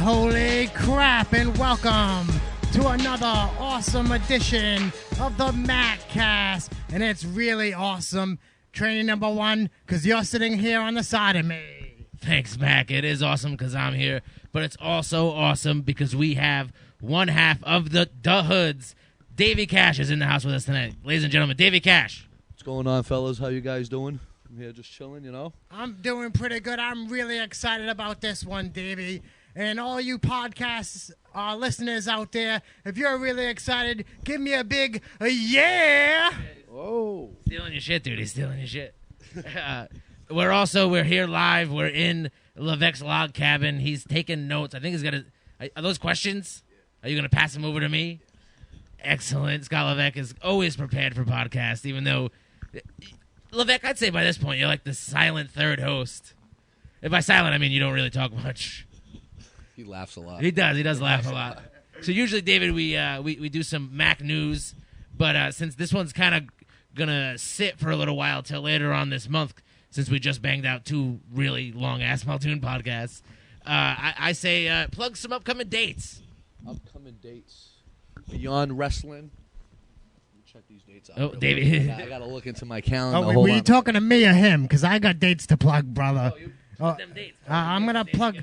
Holy crap, and welcome to another awesome edition of the Mack Cast. And it's really awesome, training number one, because you're sitting here on the side of me. Thanks, Mac. It is awesome because I'm here, but it's also awesome because we have one half of the Hoods. Davey Cash is in the house with us tonight. Ladies and gentlemen, Davey Cash. What's going on, fellas? How you guys doing? I'm here just chilling, you know? I'm doing pretty good. I'm really excited about this one, Davey. And all you podcast listeners out there, if you're really excited, give me a big yeah. Whoa. Stealing your shit, dude. He's stealing your shit. We're here live. We're in Levesque's log cabin. He's taking notes. I think he's got are those questions? Are you going to pass them over to me? Excellent. Scott Levesque is always prepared for podcasts, even though, Levesque, I'd say by this point, you're like the silent third host. And by silent, I mean you don't really talk much. He laughs a lot. He does. He does laugh a lot. So usually, David, we do some Mac news, but since this one's kind of gonna sit for a little while till later on this month, since we just banged out two really long-ass Maltoon podcasts, I say plug some upcoming dates. Upcoming dates. Beyond Wrestling. Check these dates out. Oh, David. I gotta look into my calendar. Were you talking to me or him? Because I got dates to plug, brother. Them dates. I'm gonna plug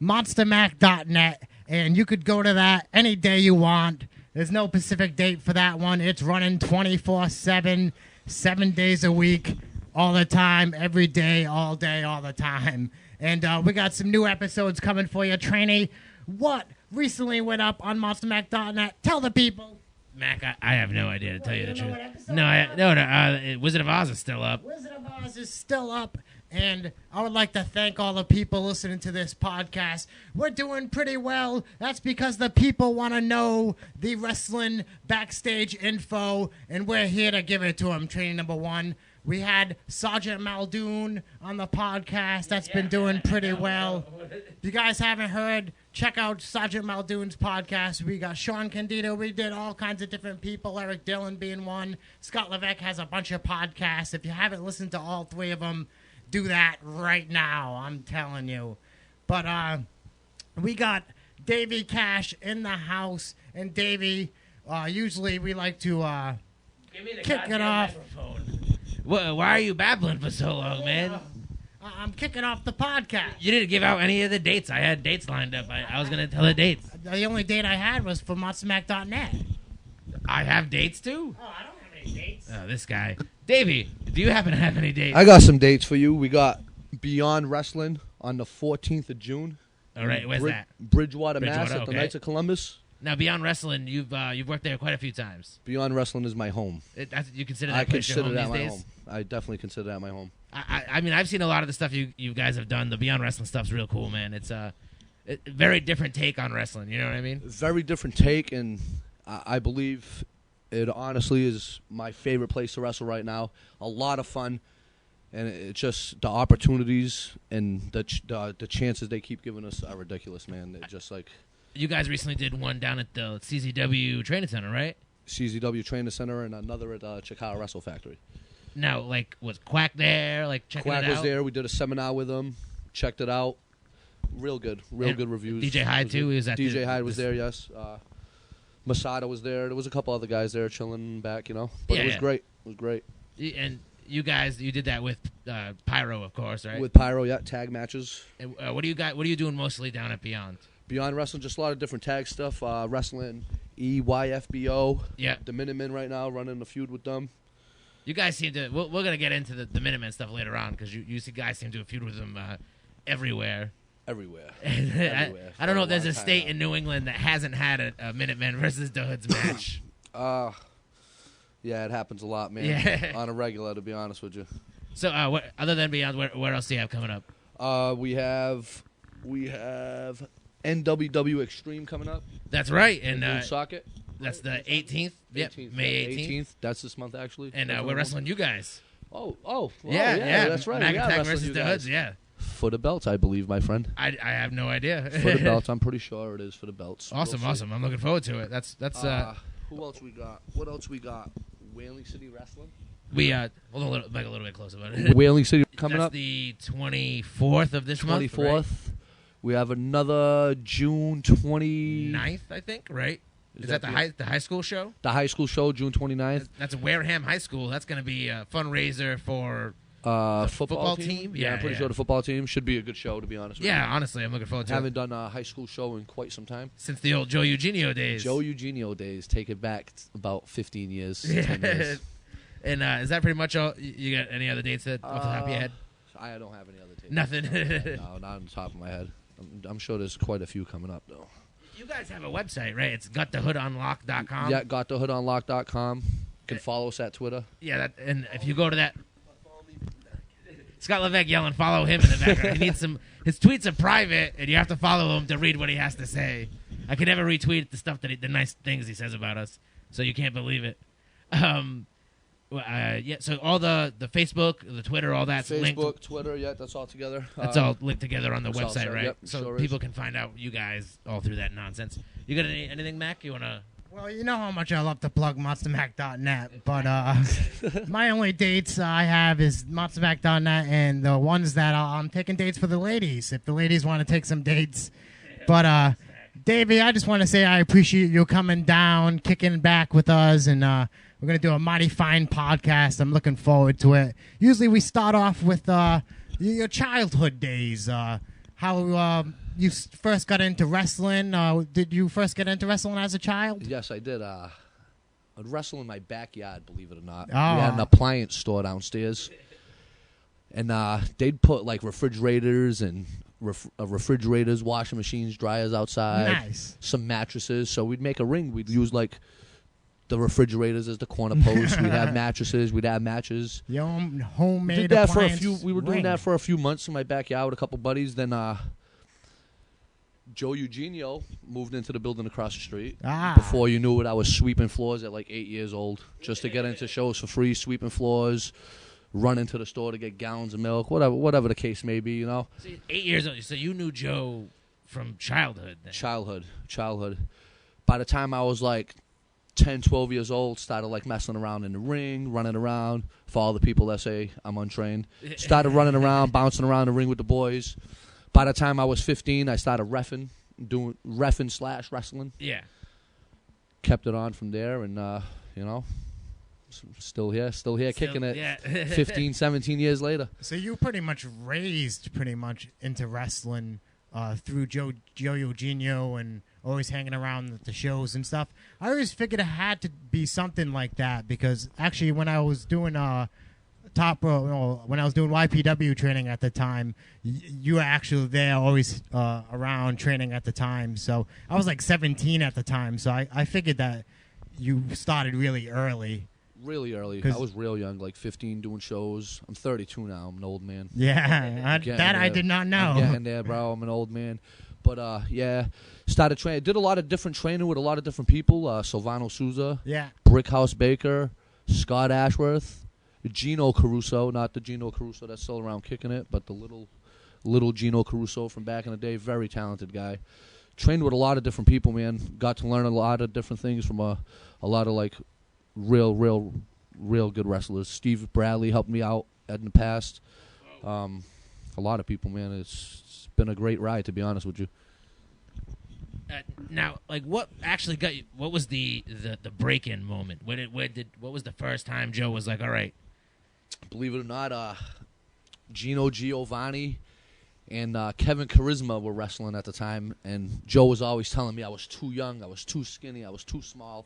monstermac.net, and you could go to that any day you want. There's no specific date for that one. It's running 24/7, 7 days a week, all the time, every day, all the time. And we got some new episodes coming for you, trainee. What recently went up on monstermac.net? Tell the people. Mac, I have no idea, to tell you the don't know truth. what episode No, Wizard of Oz is still up. Wizard of Oz is still up, and I would like to thank all the people listening to this podcast. We're doing pretty well. That's because the people want to know the wrestling backstage info, and we're here to give it to them. Training number one. We had Sergeant Muldoon on the podcast. That's been doing pretty well. If you guys haven't heard, check out Sergeant Muldoon's podcast. We got Sean Candido. We did all kinds of different people, Eric Dillon being one. Scott Levesque has a bunch of podcasts. If you haven't listened to all three of them, do that right now. I'm telling you. But we got Davey Cash in the house. And Davey, usually we like to kick it off. Microphone. Why are you babbling for so long, man? I'm kicking off the podcast. You didn't give out any of the dates. I had dates lined up. I was going to tell the dates. The only date I had was for monstermac.net. I have dates, too? Oh, I don't have any dates. Oh, this guy. Davey, do you happen to have any dates? I got some dates for you. We got Beyond Wrestling on the 14th of June. All right, where's that? Bridgewater, Mass. At the okay. Knights of Columbus. Now, Beyond Wrestling, you've worked there quite a few times. Beyond Wrestling is my home. You consider that place your home these days? Home. I definitely consider that my home. I mean, I've seen a lot of the stuff you guys have done. The Beyond Wrestling stuff's real cool, man. It's a very different take on wrestling. You know what I mean? Very different take, and I believe it honestly is my favorite place to wrestle right now. A lot of fun, and it's just the opportunities and the chances they keep giving us are ridiculous, man. It's just like... You guys recently did one down at the CZW Training Center, right? CZW Training Center and another at Chicago Wrestle Factory. Now, was Quack there? Checking it out? Quack was there. We did a seminar with him. Checked it out. Real good. Good reviews. DJ Hyde, too? DJ Hyde was there, yes. Masada was there. There was a couple other guys there chilling back, you know. But it was great. It was great. And you guys, you did that with Pyro, of course, right? With Pyro, yeah. Tag matches. And, what are you doing mostly down at Beyond? Beyond Wrestling, just a lot of different tag stuff. Wrestling, EYFBO. Yeah. The Minutemen right now, running a feud with them. You guys seem to... We're going to get into the Minutemen stuff later on, because you guys seem to have feud with them everywhere. Everywhere. I don't know if there's a state in New England that hasn't had a Minutemen versus the Hoods match. Yeah, it happens a lot, man. Yeah. On a regular, to be honest with you. So, other than Beyond, where else do you have coming up? We have NWW Extreme coming up. That's right. And Socket. That's the 18th. Yep, 18th, May 18th. That's this month, actually. And we're wrestling you guys. Yeah, that's right. Mack versus the Hoods, yeah. For the belts, I believe, my friend. I have no idea. For the belts, I'm pretty sure it is for the belts. Awesome. I'm looking forward to it. That's who else we got? What else we got? Whaling City Wrestling. We hold on a little bit closer about it. Whaling City coming That's up. the 24th of this month. 24th. Right? We have another June 29th. 9th, I think, right? Is that the high school show? The high school show, June 29th. That's Wareham High School. That's going to be a fundraiser for football team? Yeah, I'm pretty sure the football team should be a good show, to be honest with you. Yeah, honestly, I'm looking forward to it. Haven't done a high school show in quite some time. Since the old Joe Eugenio days. Joe Eugenio days. Take it back about 15 years, 10 years. And is that pretty much all? You got any other dates off the top of your head? I don't have any other dates. Nothing. No, not on the top of my head. I'm sure there's quite a few coming up, though. You guys have a website, right? It's gotthehoodunlock.com. Yeah, gotthehoodunlock.com. You can follow us at Twitter. Yeah, and if you go to that... Scott Levesque yelling, follow him in the background. He needs some... His tweets are private, and you have to follow him to read what he has to say. I can never retweet the stuff the nice things he says about us, so you can't believe it. Yeah, so all the Facebook, the Twitter, all that's linked. Facebook, Twitter, yeah, that's all together. That's all linked together on the website, set, right? Yep, so sure people can find out you guys all through that nonsense. You got anything, Mac? You want to... Well, you know how much I love to plug monstermac.net, but my only dates I have is monstermac.net and the ones that I'm taking dates for the ladies, if the ladies want to take some dates. But, Davey, I just want to say I appreciate you coming down, kicking back with us, and we're going to do a mighty fine podcast. I'm looking forward to it. Usually we start off with your childhood days, how you first got into wrestling. Did you first get into wrestling as a child? Yes, I did. I'd wrestle in my backyard, believe it or not. Oh. We had an appliance store downstairs. And they'd put, like, refrigerators and refrigerators, washing machines, dryers outside. Nice. Some mattresses. So we'd make a ring. We'd use, like, the refrigerators as the corner posts. We'd have mattresses. We'd have matches. Your own homemade Did that appliance we were doing ring. that for a few months in my backyard with a couple buddies. Then Joe Eugenio moved into the building across the street. Before you knew it, I was sweeping floors at like 8 years old just to get into shows for free, sweeping floors, run into the store to get gallons of milk, whatever the case may be, you know. So 8 years old. So you knew Joe from childhood then. Childhood. By the time I was like 10, 12 years old, started like messing around in the ring, running around. For all the people that say I'm untrained, started running around, bouncing around the ring with the boys. By the time I was 15, I started doing reffing / wrestling. Yeah. Kept it on from there, and you know, still here, kicking it. Yeah. 15, 17 years later. So you pretty much raised into wrestling through Joe Eugenio and always hanging around at the shows and stuff. I always figured it had to be something like that because actually when I was doing when I was doing YPW training at the time, you were actually there, always around training at the time. So I was like 17 at the time. So I figured that you started really early. Really early. I was real young, like 15, doing shows. I'm 32 now. I'm an old man. Yeah, I did not know. I'm getting there, bro. I'm an old man. But, yeah, started training. Did a lot of different training with a lot of different people. Silvano Souza. Yeah. Brickhouse Baker. Scott Ashworth. Gino Caruso. Not the Gino Caruso that's still around kicking it, but the little Gino Caruso from back in the day. Very talented guy. Trained with a lot of different people, man. Got to learn a lot of different things from a lot of, like, real good wrestlers. Steve Bradley helped me out in the past. A lot of people, man. It's been a great ride, to be honest with you. Now, like, what actually got you? What was the break-in moment? What was the first time Joe was like, all right? Believe it or not, Gino Giovanni and Kevin Charisma were wrestling at the time, and Joe was always telling me I was too young, I was too skinny, I was too small.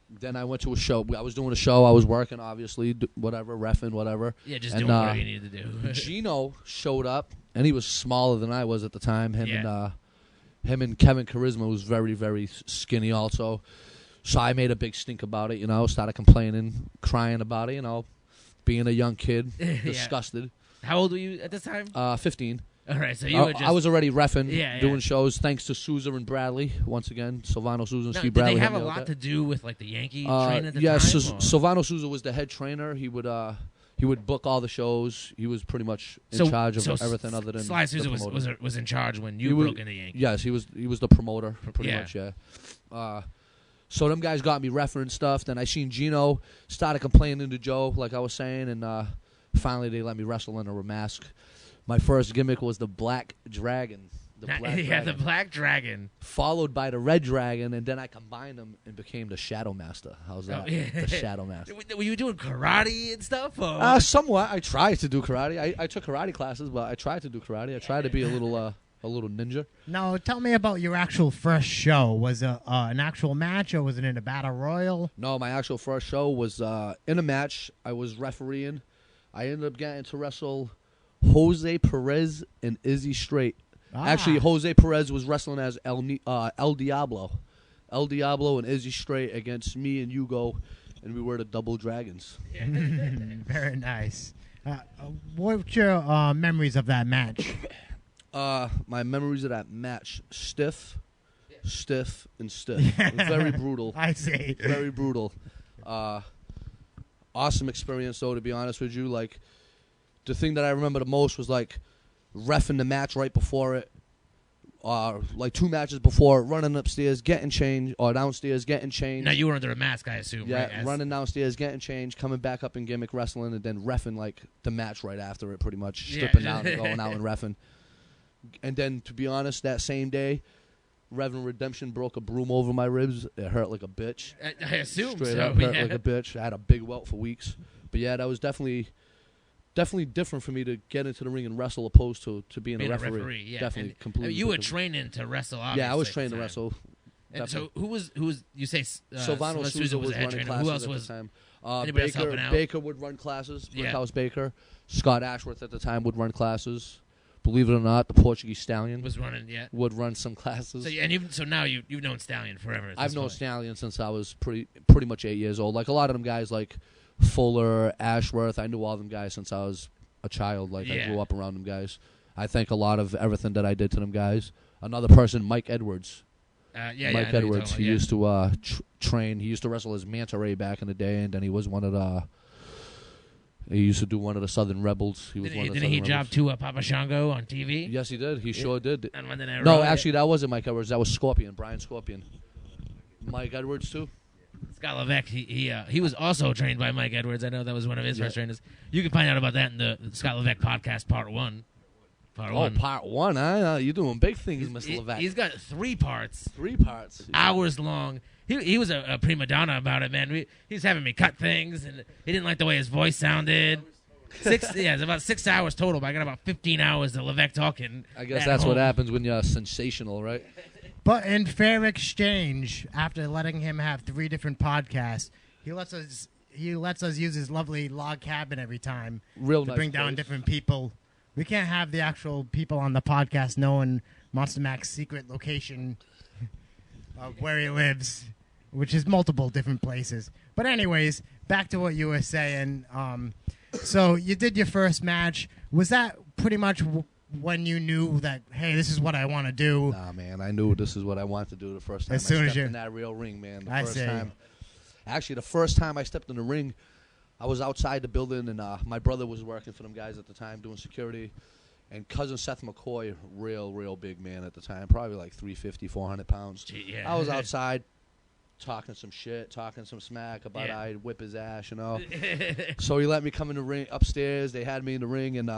Then I went to a show. I was doing a show. I was working, obviously, whatever, reffing, whatever. Yeah, just doing whatever you needed to do. Gino showed up, and he was smaller than I was at the time. Him and Kevin Charisma was very, very skinny also. So I made a big stink about it, you know, started complaining, crying about it, you know, being a young kid, disgusted. How old were you at this time? 15. All right, so you were just... I was already reffing, doing shows, thanks to Souza and Bradley, once again, Silvano Souza and Steve Bradley. Did they have a lot to do with, like, the Yankee train at the time? Yes, Silvano Souza was the head trainer. He would book all the shows. He was pretty much in charge of everything other than Sly Souza was in charge when you broke into Yankees. Yes, he was the promoter, pretty much, yeah. So them guys got me reffing and stuff. Then I seen Gino, started complaining to Joe, like I was saying, and finally they let me wrestle under a mask. My first gimmick was the Black Dragon. The black yeah, dragon. the Black Dragon. Followed by the Red Dragon, and then I combined them and became the Shadow Master. How's that? Oh, yeah. The Shadow Master. Were you doing karate and stuff? Or? Somewhat. I tried to do karate. I took karate classes, but I tried to do karate. I tried to be a little ninja. No, tell me about your actual first show. Was it an actual match, or was it in a battle royal? No, my actual first show was in a match. I was refereeing. I ended up getting to wrestle Jose Perez and Izzy Straight. Actually, Jose Perez was wrestling as El Diablo. El Diablo and Izzy Straight against me and Hugo, and we were the Double Dragons. Very nice. What's your memories of that match? My memories of that match, stiff, and stiff. Very brutal. I see. Very brutal. Awesome experience, though, to be honest with you. Like, the thing that I remember the most was, like, reffing the match right before it. Like 2 matches before, running upstairs, getting changed, or downstairs, getting changed. Now, you were under a mask, I assume, Yeah, right? running downstairs, getting changed, coming back up in gimmick wrestling, and then reffing, like, the match right after it, pretty much. Stripping down and going out and reffing. And then, to be honest, that same day, Reverend Redemption broke a broom over my ribs. It hurt like a bitch. I assume Straight so. up hurt like a bitch. I had a big welt for weeks. But yeah, that was definitely different for me to get into the ring and wrestle opposed to being a referee. Yeah. Definitely, and, completely. You were different. training to wrestle, obviously. Yeah, I was trained to wrestle. And so who was you say Silvano Souza was the head running trainer. classes Who else at was the time. anybody else helping out? Baker would run classes. Yeah. Brickhouse Baker. Scott Ashworth at the time would run classes. Believe it or not, the Portuguese Stallion was running, would run some classes. So now you've known Stallion forever. I've known Stallion since I was pretty much 8 years old. Like a lot of them guys, like Fuller, Ashworth, I knew all them guys since I was a child. Like I grew up around them guys. I think a lot of everything that I did to them guys. Another person, Mike Edwards. Mike Edwards. He used to train. He used to wrestle as Manta Ray back in the day, and then he was one of the. He used to do one of the Southern Rebels. Didn't he job to Papa Shango on TV? Yes, he did. He sure did. On Monday Night No, Raw, actually, that wasn't Mike Edwards. That was Scorpion, Brian Scorpion. Mike Edwards too. Scott Levesque, he was also trained by Mike Edwards. I know that was one of his first trainers. You can find out about that in the Scott Levesque podcast, Part 1. Part 1, huh? You're doing big things, Mr. Levesque. He's got 3 parts. 3 parts. Hours long. He was a prima donna about it, man. He was having me cut things, and he didn't like the way his voice sounded. It's about 6 hours total, but I got about 15 hours of Levesque talking. I guess that's what happens when you're sensational, right? But in fair exchange, after letting him have 3 different podcasts, he lets us use his lovely log cabin every time to bring down different people. We can't have the actual people on the podcast knowing Monster Mack's secret location of where he lives, which is multiple different places. But anyways, back to what you were saying. So you did your first match. Was that pretty much when you knew that, hey, this is what I want to do? Nah, man, I knew this is what I wanted to do the first time I stepped in that real ring, man. Actually, the first time I stepped in the ring, I was outside the building, and my brother was working for them guys at the time doing security. And cousin Seth McCoy, real big man at the time, probably like 350, 400 pounds. I was outside talking some shit, talking some smack about I'd whip his ass, you know. So he let me come in the ring upstairs. They had me in the ring, and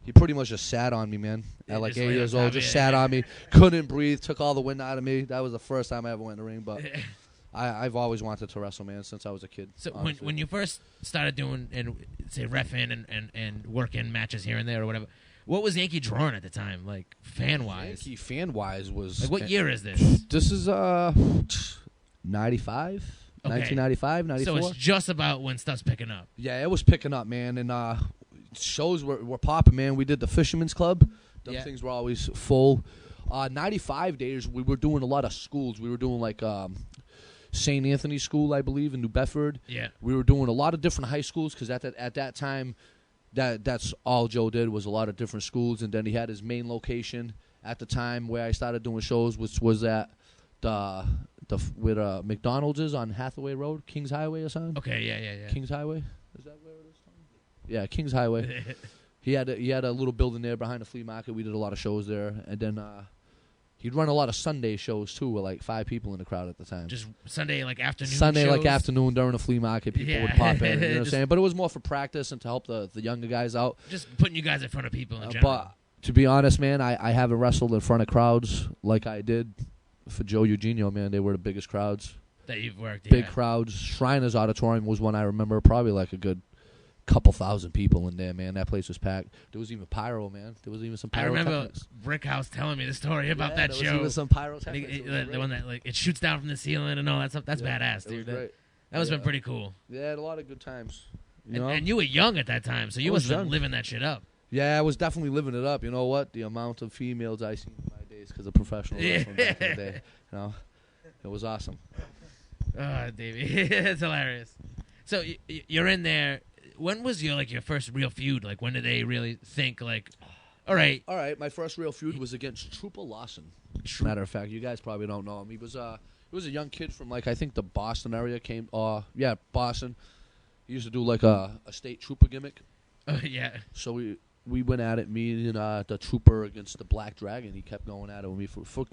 he pretty much just sat on me, man. At like 8 years old, just sat on me, couldn't breathe, took all the wind out of me. That was the first time I ever went in the ring, but I've always wanted to wrestle, man, since I was a kid. So when you first started doing, say, reffing and working matches here and there or whatever, what was Yankee drawing at the time, like fan-wise? Yankee fan-wise was... Like, what year is this? This is 95, 1995, 94. So it's just about when stuff's picking up. Yeah, it was picking up, man, and shows were popping, man. We did the Fisherman's Club. Those things were always full. 95 days, we were doing a lot of schools. We were doing, like, St. Anthony's School, I believe, in New Bedford. Yeah. We were doing a lot of different high schools because at that time... That's all Joe did was a lot of different schools, and then he had his main location at the time where I started doing shows, which was at the where McDonald's is on Hathaway Road, Kings Highway or something. Okay, yeah. Kings Highway, is that where it is? Yeah, Kings Highway. he had a little building there behind the flea market. We did a lot of shows there, and then he'd run a lot of Sunday shows too, with like 5 people in the crowd at the time. Just Sunday like afternoon. Sunday shows? like afternoon during the flea market, people would pop in. You know what I'm saying? But it was more for practice and to help the younger guys out. Just putting you guys in front of people in general. But To be honest, man, I haven't wrestled in front of crowds like I did for Joe Eugenio, man. They were the biggest crowds. That you've worked, Big crowds. Shriners Auditorium was one I remember. Probably like a good couple thousand people in there, man. That place was packed. There was even pyro, man. There was even some I pyrotechnics. remember Brickhouse telling me the story about that there show. was even some pyrotechnics. The one that like it shoots down from the ceiling and all that stuff. That's badass, dude. It was great. That must have been pretty cool. Yeah, had a lot of good times. And you were young at that time, so you must have been living that shit up. Yeah, I was definitely living it up. You know what? The amount of females I seen in my days because of professional wrestling back in the day. You know, it was awesome. Oh, Davey, it's hilarious. So you're in there. When was your first real feud? Like, when did they really think like, all right? My first real feud was against Trooper Lawson. Matter of fact, you guys probably don't know him. He was a young kid from I think the Boston area. Boston. He used to do like a state trooper gimmick. Yeah. So we went at it, me and the Trooper against the Black Dragon. He kept going at it with me for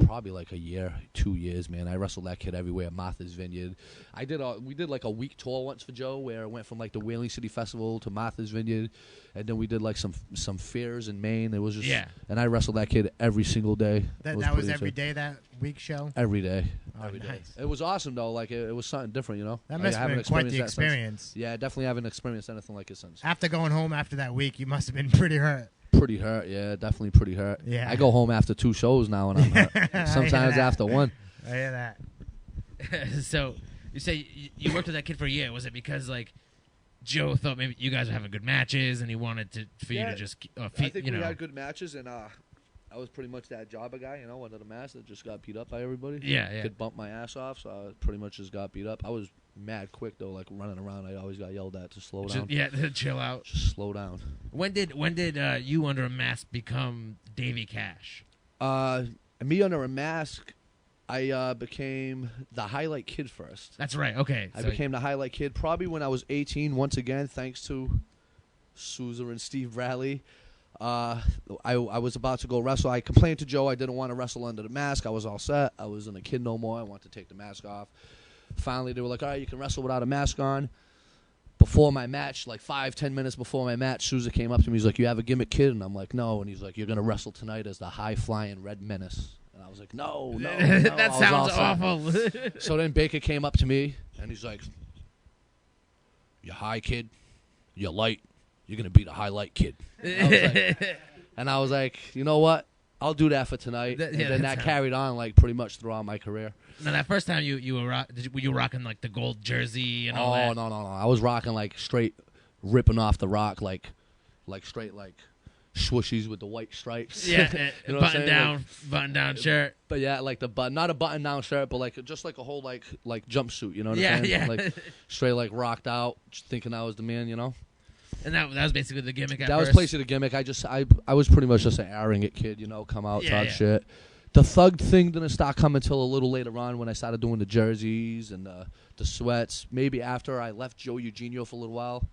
probably like a year, 2 years, man. I wrestled that kid everywhere, Martha's Vineyard. We did like a week tour once for Joe, where I went from like the Whaling City Festival to Martha's Vineyard, and then we did like some fairs in Maine. It was just and I wrestled that kid every single day. That was every day, that week show? Every day. Oh, every day. nice. It was awesome though. Like it was something different, you know. That must have been quite the experience. Yeah, I definitely haven't experienced anything like it since. After going home after that week, you must have been pretty hurt. Pretty hurt, yeah, definitely pretty hurt. Yeah. I go home after 2 shows now and I'm hurt. Sometimes after 1. I hear that. So you say you worked with that kid for a year. Was it because like Joe thought maybe you guys were having good matches and he wanted for you to just I think we had good matches, and I was pretty much that jobber guy, you know, under the mask that just got beat up by everybody. Yeah. Could bump my ass off, so I pretty much just got beat up. I was mad quick though, like running around. I always got yelled at to slow down. To chill out. Just slow down. When did you under a mask become Davey Cash? Me under a mask, I became the Highlight Kid first. That's right. Okay. I became the Highlight Kid probably when I was 18. Once again, thanks to Sousa and Steve Bradley. I was about to go wrestle. I complained to Joe I didn't want to wrestle under the mask. I was all set. I wasn't a kid no more. I wanted to take the mask off. Finally, they were like, all right, you can wrestle without a mask on. Before my match, like 5-10 minutes before my match, Sousa came up to me. He's like, you have a gimmick, kid? And I'm like, no. And he's like, you're going to wrestle tonight as the high-flying Red Menace. And I was like, no. That sounds awful. So then Baker came up to me, and he's like, you're high, kid. You're light. You're going to be the highlight kid. And I was like, you know what? I'll do that for tonight. And then that carried on like pretty much throughout my career. Now, that first time you were rocking like the gold jersey and all that? Oh, no. I was rocking like straight ripping off the rock, like straight like swooshies with the white stripes. Yeah, you know button down shirt. But yeah, like the button, not a button down shirt, but like just like a whole like jumpsuit. You know what I'm saying? Yeah. Like straight like rocked out, just thinking I was the man. You know. And that was basically the gimmick. That was basically the gimmick. I was pretty much just an arrogant kid, you know, come out, talk shit. The thug thing didn't start coming until a little later on when I started doing the jerseys and the sweats. Maybe after I left Joe Eugenio for a little while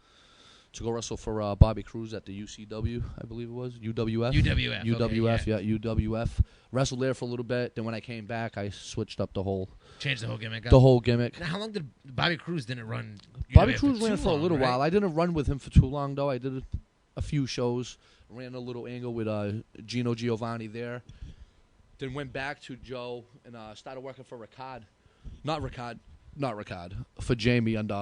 to go wrestle for Bobby Cruz at the UCW, I believe it was. UWF. UWF, okay, yeah, UWF. Wrestled there for a little bit. Then when I came back, I switched up the whole... Changed the whole gimmick up. The whole gimmick. Now, how long did Bobby Cruz didn't run UWF Bobby Cruz ran for a little right? while. I didn't run with him for too long, though. I did a few shows. Ran a little angle with Gino Giovanni there. Then went back to Joe and started working for Ricard. Not Ricard. For Jamie and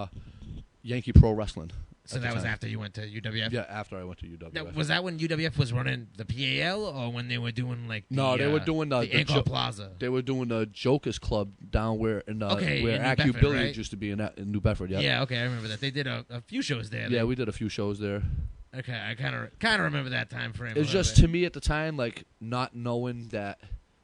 Yankee Pro Wrestling. So that was after you went to UWF? Yeah, after I went to UWF. Now, was that when UWF was running the PAL or when they were doing like they were doing the Encore Plaza? They were doing the Jokers Club down where where Acu Billiards right? used to be in New Bedford. Yeah. Yeah, okay, I remember that. They did a few shows there. Yeah, we did a few shows there. Okay, I kind of remember that time frame. It was just to me at the time, like not knowing that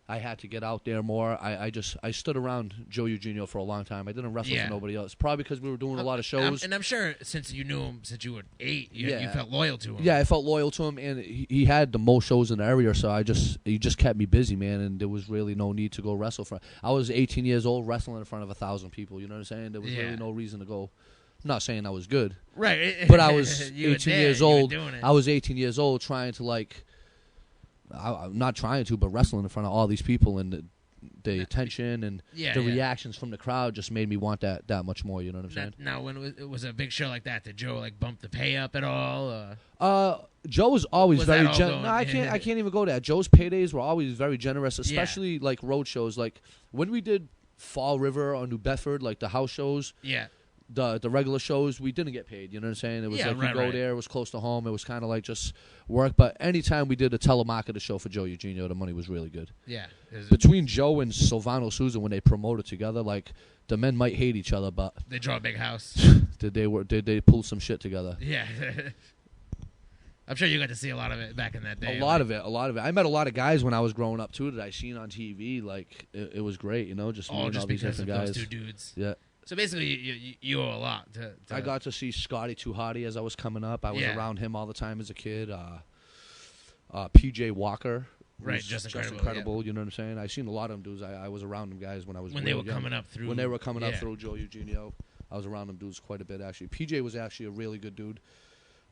I had to get out there more. I stood around Joe Eugenio for a long time. I didn't wrestle for nobody else. Probably because we were doing a lot of shows. And I'm sure since you knew him since you were 8, you felt loyal to him. Yeah, I felt loyal to him, and he had the most shows in the area, so he just kept me busy, man, and there was really no need to go wrestle. I was 18 years old wrestling in front of 1,000 people, you know what I'm saying? There was really no reason to go. I'm not saying I was good. Right. But I was 18 years old. I was 18 years old trying to, like... I'm not trying to, but wrestling in front of all these people and the attention and the reactions from the crowd just made me want that much more. You know what I'm saying? Now, when it was a big show like that, did Joe like bump the pay up at all? Joe was always very generous. No, I can't even go there. Joe's paydays were always very generous, especially like road shows. Like when we did Fall River or New Bedford, like the house shows. Yeah. The regular shows, we didn't get paid. You know what I'm saying? It was like you go there, it was close to home. It was kind of like just work. But anytime we did a telemarketer show for Joe Eugenio, the money was really good. Yeah. Between Joe and Silvano Souza, when they promoted together, like the men might hate each other, but they draw a big house. Did they pull some shit together? Yeah. I'm sure you got to see a lot of it back in that day. A lot of it. I met a lot of guys when I was growing up too that I seen on TV. Like it was great, you know, just all meeting all these different guys. Those two dudes. Yeah. So basically, you owe a lot. I got to see Scotty Too Hotty as I was coming up. I was around him all the time as a kid. PJ Walker, right? Just incredible. You know what I'm saying? I seen a lot of them dudes. I was around them guys when I was they were coming up through. When they were coming up through Joe Eugenio, I was around them dudes quite a bit actually. PJ was actually a really good dude.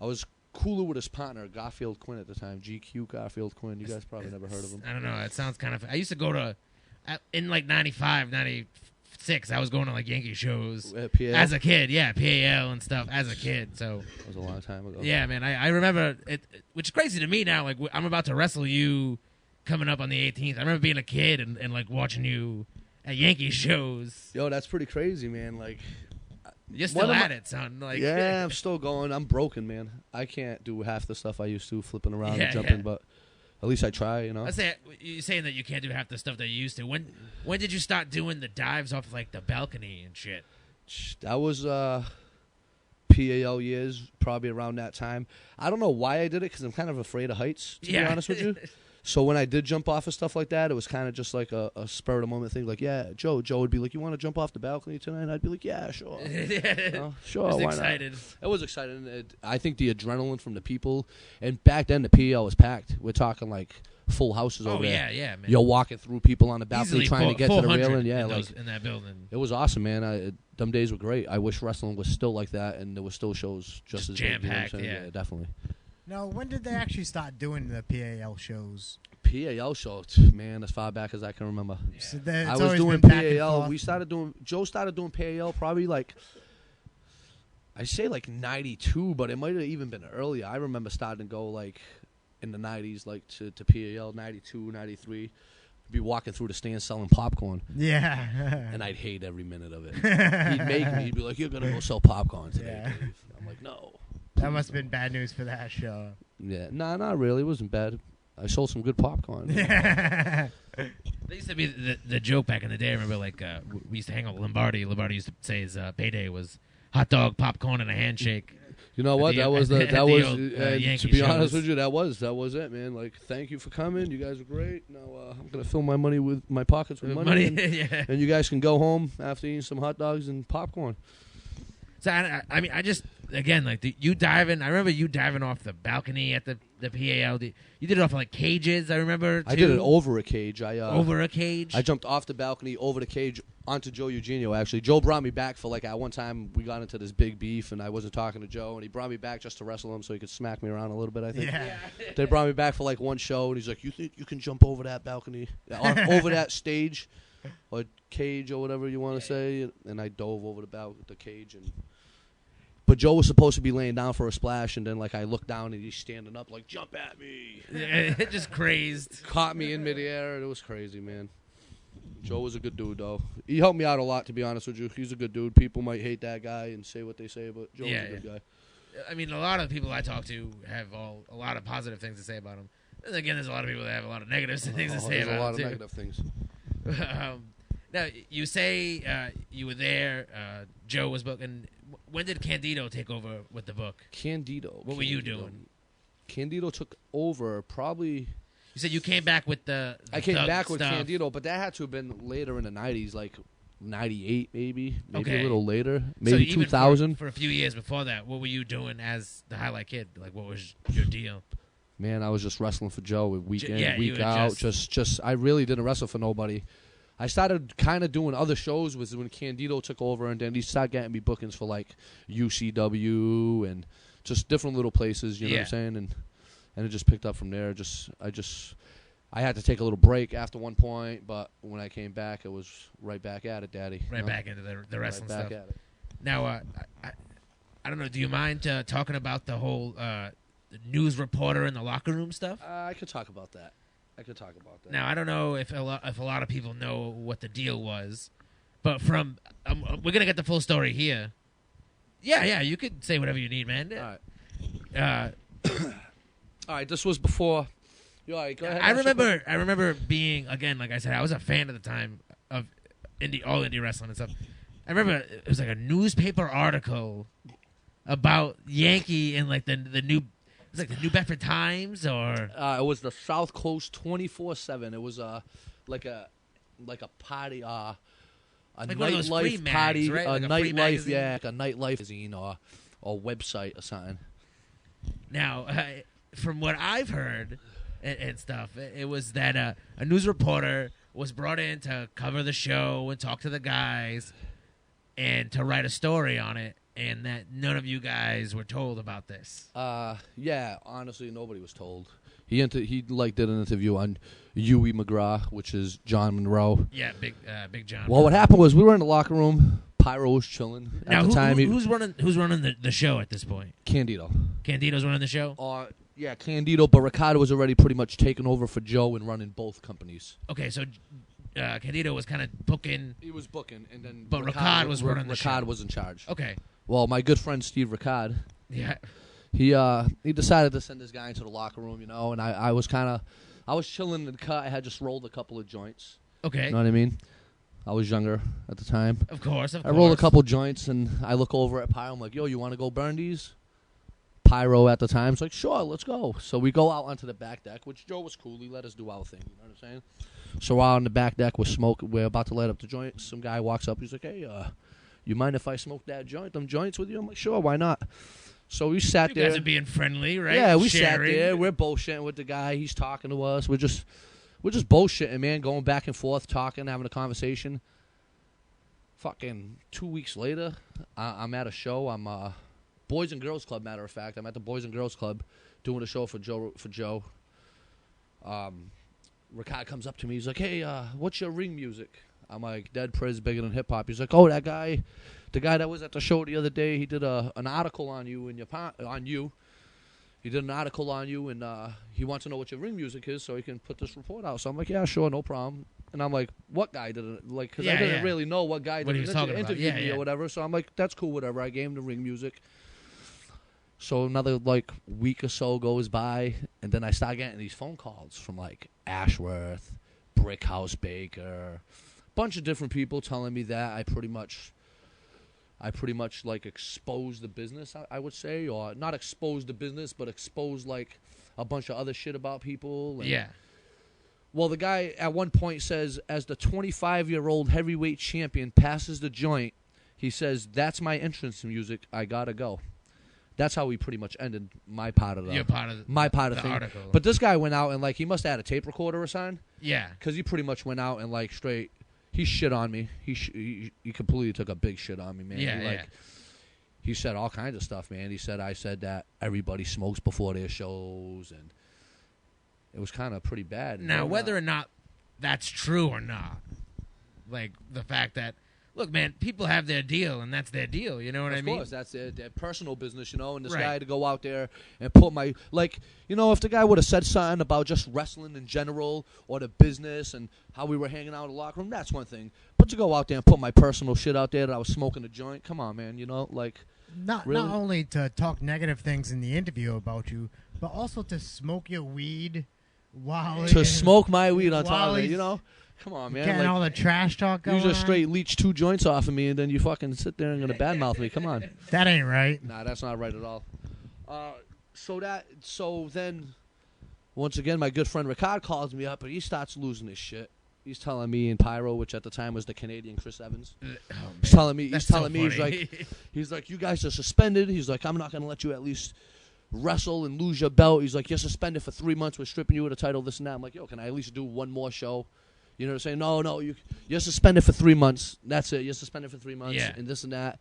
I was cooler with his partner Garfield Quinn at the time. GQ Garfield Quinn. You guys probably never heard of him. I don't know. It sounds kind of. I used to go to in like 95, 96. I was going to like Yankee shows as a kid. Yeah, PAL and stuff as a kid. So that was a long time ago. Yeah, man. I remember it, which is crazy to me now. Like I'm about to wrestle you coming up on the 18th. I remember being a kid and like watching you at Yankee shows. Yo, that's pretty crazy, man. Like you're still at it, son. Like yeah, I'm still going. I'm broken, man. I can't do half the stuff I used to, flipping around and jumping, but. At least I try, you know. You're saying that you can't do half the stuff that you used to. When did you start doing the dives off like the balcony and shit? That was PAL years, probably around that time. I don't know why I did it because I'm kind of afraid of heights, to be honest with you. So when I did jump off of stuff like that, it was kind of just like a spur of the moment thing. Like, yeah, Joe would be like, "You want to jump off the balcony tonight?" And I'd be like, "Yeah, sure, sure." I was why excited. Not? It was exciting. I think the adrenaline from the people, and back then the PL was packed. We're talking like full houses over there. Yeah, man. You're walking through people on the balcony Easily trying to get to the railing. Yeah, in that building. It was awesome, man. Them days were great. I wish wrestling was still like that, and there were still shows just as jam packed. Yeah, definitely. Now, when did they actually start doing the PAL shows? PAL shows, man, as far back as I can remember. Yeah. So I was doing PAL. Joe started doing PAL probably like, I say like 92, but it might have even been earlier. I remember starting to go like in the 90s, like to PAL, 92, 93. Be walking through the stand selling popcorn. Yeah. And I'd hate every minute of it. He'd make me. He'd be like, "You're going to go sell popcorn today, Dave." I'm like, "No." That must have been bad news for that show. Yeah. Nah, not really. It wasn't bad. I sold some good popcorn. There used to be the joke back in the day. I remember, like, we used to hang out with Lombardi. Lombardi used to say his payday was hot dog, popcorn, and a handshake. You know what? To be honest with you, that was it, man. Like, thank you for coming. You guys are great. Now I'm gonna fill my pockets with money, and you guys can go home after eating some hot dogs and popcorn. So I mean, I just again like you diving. I remember you diving off the balcony at the PAL. You did it off like cages. I remember. I did it over a cage. Over a cage. I jumped off the balcony over the cage onto Joe Eugenio. Actually, Joe brought me back for like at one time we got into this big beef and I wasn't talking to Joe and he brought me back just to wrestle him so he could smack me around a little bit. I think. Yeah. They brought me back for like one show and he's like, "You think you can jump over that balcony, over that stage, or cage or whatever you want to say?" And I dove over the cage and. But Joe was supposed to be laying down for a splash, and then like I looked down and he's standing up like, "Jump at me!" Just crazed. Caught me in midair, and it was crazy, man. Joe was a good dude, though. He helped me out a lot, to be honest with you. He's a good dude. People might hate that guy and say what they say, but Joe was a good guy. I mean, a lot of people I talk to have a lot of positive things to say about him. And again, there's a lot of people that have a lot of negative things to say about him, There's a lot of negative things. Now, you say you were there, Joe was booking. When did Candido take over with the book? What were you doing? Candido took over probably... You said you came back with the I came back with stuff. Candido, but that had to have been later in the 90s, like 98 maybe a little later, maybe so 2000. For a few years before that, what were you doing as the Highlight Kid? Like, what was your deal? Man, I was just wrestling for Joe week in, week out. Just I really didn't wrestle for nobody. I started kind of doing other shows was when Candido took over, and then he started getting me bookings for like UCW and just different little places. You know what I'm saying? And it just picked up from there. I had to take a little break after one point, but when I came back, it was right back at it, Daddy. Right back into the wrestling right back stuff. At it. Now, I don't know. Do you mind talking about the whole news reporter in the locker room stuff? I could talk about that. Now, I don't know if a lot of people know what the deal was, but from we're gonna get the full story here. Yeah, you could say whatever you need, man. All right. All right. This was before. All right, go ahead. I remember being, again, like I said, I was a fan at the time of all indie wrestling and stuff. I remember it was like a newspaper article about Yankee and like the new. It was like the New Bedford Times, or it was the South Coast 24/7. It was like a party, a like one of those free nightlife mags, party, right? a Like a free nightlife, magazine? like a nightlife magazine or website or something. Now, from what I've heard and stuff, it was that a news reporter was brought in to cover the show and talk to the guys and to write a story on it. And that none of you guys were told about this. Yeah, honestly, nobody was told. He did an interview on Huey McGraw, which is John Monroe. Yeah, Big John. Well, what happened was we were in the locker room. Pyro was chilling Now, at the time. who's running the show at this point? Candido. Candido's running the show. Yeah, Candido, but Ricardo was already pretty much taken over for Joe and running both companies. Okay, so Candido was kind of booking. He was booking, and then But Ricard was running the show. Ricard was in charge. Okay. Well, my good friend Steve Ricard, Yeah. he decided to send this guy into the locker room, and I was chilling in the cut. I had just rolled a couple of joints. Okay. You know what I mean? I was younger at the time. Of course. I rolled a couple joints, and I look over at Pyro. I'm like, yo, you want to go burn these? Pyro at the time's like, sure, let's go. So we go out onto the back deck, which Joe was cool. He let us do our thing. You know what I'm saying? So we're out on the back deck, we're about to light up the joint. Some guy walks up. He's like, hey, you mind if I smoke them joints with you? I'm like, sure, why not? So we sat there. You guys are being friendly, right? Yeah, we Sharing. sat there. We're bullshitting with the guy. He's talking to us. We're just bullshitting, man, going back and forth, talking, having a conversation. Fucking 2 weeks later, I'm at a show. I'm Boys and Girls Club, matter of fact. I'm at the Boys and Girls Club doing a show for Joe. Ricard comes up to me. He's like, hey, what's your ring music? I'm like, Dead Prez, bigger than hip-hop. He's like, oh, that guy, the guy that was at the show the other day, he did an article on you and on you. He did an article on you, and he wants to know what your ring music is so he can put this report out. So I'm like, yeah, sure, no problem. And I'm like, what guy did it? Like, because I didn't really know what guy did it interviewed me or whatever. So I'm like, that's cool, whatever. I gave him the ring music. So another, week or so goes by, and then I start getting these phone calls from, Ashworth, Brickhouse Baker, bunch of different people telling me that I pretty much exposed the business, I would say, or not exposed the business, but exposed a bunch of other shit about people. And, Yeah. Well, the guy at one point says, as the 25-year-old heavyweight champion passes the joint, he says, that's my entrance music. I gotta go. That's how we pretty much ended my part of the thing. Article. But this guy went out and he must have had a tape recorder or something. Yeah. Because he pretty much went out and straight. He shit on me. He completely took a big shit on me, man. Yeah, He said all kinds of stuff, man. I said that everybody smokes before their shows, and it was kind of pretty bad. Now, whether or not that's true or not, the fact that, look, man, people have their deal, and that's their deal. You know what I mean? Of course, that's their personal business, and this Right. guy to go out there and put my, if the guy would have said something about just wrestling in general or the business and how we were hanging out in the locker room, that's one thing. But to go out there and put my personal shit out there that I was smoking a joint, come on, man, Not really? not only to talk negative things in the interview about you, but also to smoke your weed while to smoke my weed on top while of it, he's Come on, man. getting all the trash talk going you just on. straight leech 2 joints off of me, and then you fucking sit there and gonna badmouth me. Come on. That ain't right. Nah, that's not right at all. So then, once again, my good friend Ricard calls me up, and he starts losing his shit. He's telling me in Pyro, which at the time was the Canadian Chris Evans. He's telling me, he's like, you guys are suspended. He's like, I'm not gonna let you at least wrestle and lose your belt. He's like, you're suspended for 3 months. We're stripping you of the title, this and that. I'm like, yo, can I at least do one more show? You know what I'm saying? No, you're suspended for 3 months. That's it. You're suspended for 3 months and this and that.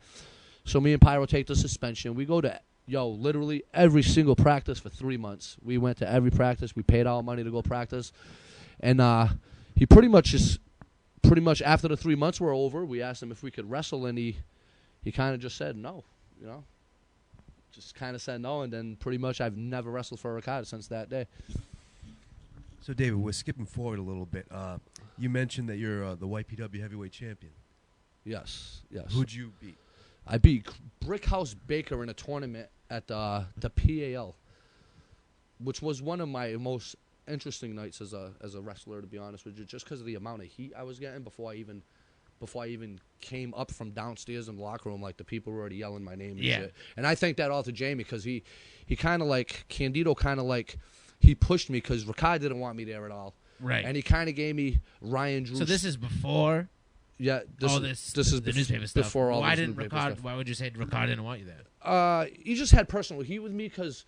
So me and Pyro take the suspension. We go to, literally every single practice for 3 months. We went to every practice. We paid our money to go practice. And he pretty much after the 3 months were over, we asked him if we could wrestle, and he kind of just said no, you know. Just kind of said no, and then pretty much I've never wrestled for Ricardo since that day. So, David, we're skipping forward a little bit. You mentioned that you're the YPW heavyweight champion. Yes. Who'd you beat? I beat Brickhouse Baker in a tournament at the PAL, which was one of my most interesting nights as a wrestler, to be honest with you, just because of the amount of heat I was getting before I even came up from downstairs in the locker room. Like, the people were already yelling my name and shit. And I thank that all to Jamie, because he kind of like, Candido kind of like, he pushed me because Ricardo didn't want me there at all. Right. And he kind of gave me Ryan Drew. So this is before this is the newspaper stuff. Before all why this didn't newspaper Ricardo? stuff. Why would you say Ricardo didn't want you there? He just had personal heat with me because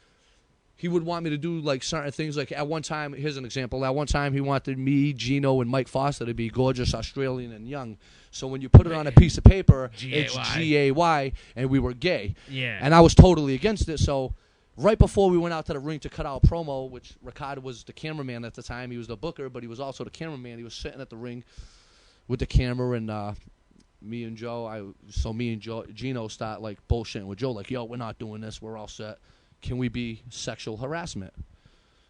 he would want me to do like certain things. Like at one time, here's an example. At one time, he wanted me, Gino, and Mike Foster to be gorgeous, Australian, and young. So when you put it on a piece of paper, it's G-A-Y, and we were gay. Yeah. And I was totally against it. So right before we went out to the ring to cut our promo, which Ricardo was the cameraman at the time. He was the booker, but he was also the cameraman. He was sitting at the ring with the camera, and me and Gino start like bullshitting with Joe, like, yo, we're not doing this. We're all set. Can we be sexual harassment?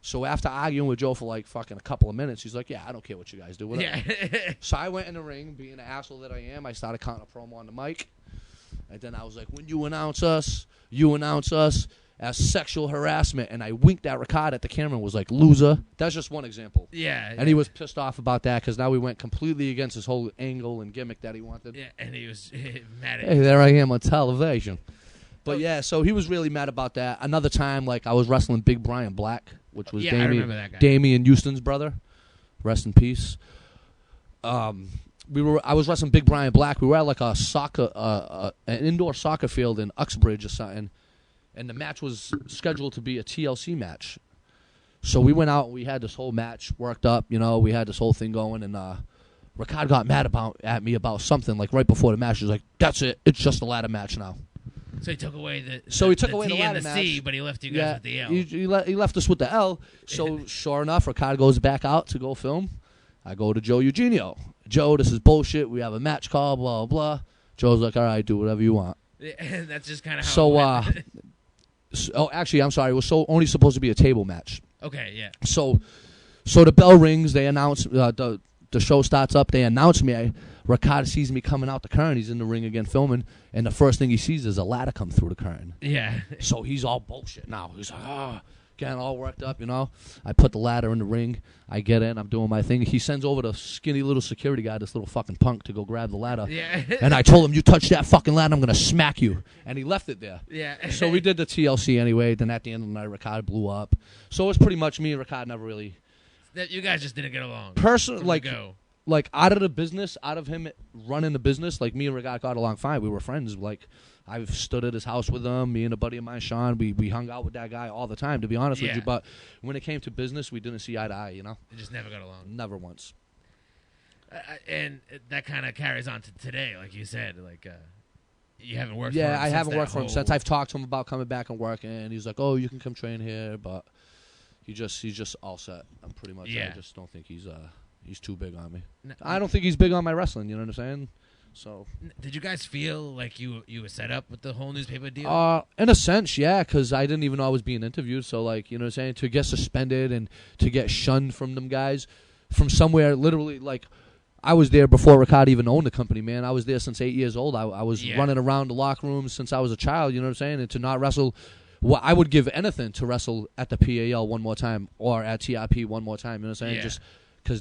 So after arguing with Joe for like fucking a couple of minutes, he's like, yeah, I don't care what you guys do. Whatever. Yeah. So I went in the ring, being the asshole that I am. I started cutting a promo on the mic. And then I was like, when you announce us as sexual harassment. And I winked at Ricardo at the camera and was like, loser. That's just one example. Yeah. And he was pissed off about that because now we went completely against his whole angle and gimmick that he wanted. Yeah, and he was mad at Hey, you. there I am on television. But yeah, so he was really mad about that. Another time, like, I was wrestling Big Brian Black, which was I remember that guy. Damian Houston's brother. Rest in peace. I was wrestling Big Brian Black. We were at like an indoor soccer field in Uxbridge or something, and the match was scheduled to be a TLC match. So we went out and we had this whole match worked up. You know, we had this whole thing going, and Ricardo got mad at me about something like right before the match. He was like, "That's it. It's just a ladder match now." So he took away the T and the match. C, but he left you guys with the L. He left us with the L. So sure enough, Ricardo goes back out to go film. I go to Joe Eugenio. Joe, this is bullshit. We have a match call, blah, blah. Joe's like, all right, do whatever you want. And that's just kind of how so, it went. Actually, I'm sorry. It was only supposed to be a table match. Okay, yeah. So the bell rings. They announce the show starts up. They announce me. Ricardo sees me coming out the curtain. He's in the ring again filming, and the first thing he sees is a ladder come through the curtain. Yeah. So he's all bullshit now. He's like, getting all worked up, you know. I put the ladder in the ring. I get in. I'm doing my thing. He sends over the skinny little security guy, this little fucking punk, to go grab the ladder. Yeah. And I told him, you touch that fucking ladder, I'm going to smack you. And he left it there. Yeah. So we did the TLC anyway. Then at the end of the night, Ricardo blew up. So it was pretty much me and Ricardo never really. You guys just didn't get along. Like out of the business, out of him running the business, like me and Ricardo got along fine. We were friends. Like I've stood at his house with him. Me and a buddy of mine, Sean, we hung out with that guy all the time, to be honest with you. But when it came to business, we didn't see eye to eye, you know? It just never got along. Never once. And that kind of carries on to today, like you said. Like, you haven't worked for him. Yeah, I haven't worked for him whole... since. I've talked to him about coming back and working, and he's like, oh, you can come train here, but he's just all set. I'm pretty much, I just don't think he's too big on me. I don't think he's big on my wrestling, you know what I'm saying? So, did you guys feel like you were set up with the whole newspaper deal? In a sense, yeah, because I didn't even know I was being interviewed. So, like, you know what I'm saying? To get suspended and to get shunned from them guys from somewhere, literally, like, I was there before Ricardo even owned the company, man. I was there since 8 years old. I was running around the locker rooms since I was a child, you know what I'm saying? And to not wrestle, well, I would give anything to wrestle at the PAL one more time or at TRP one more time, you know what I'm saying? Just because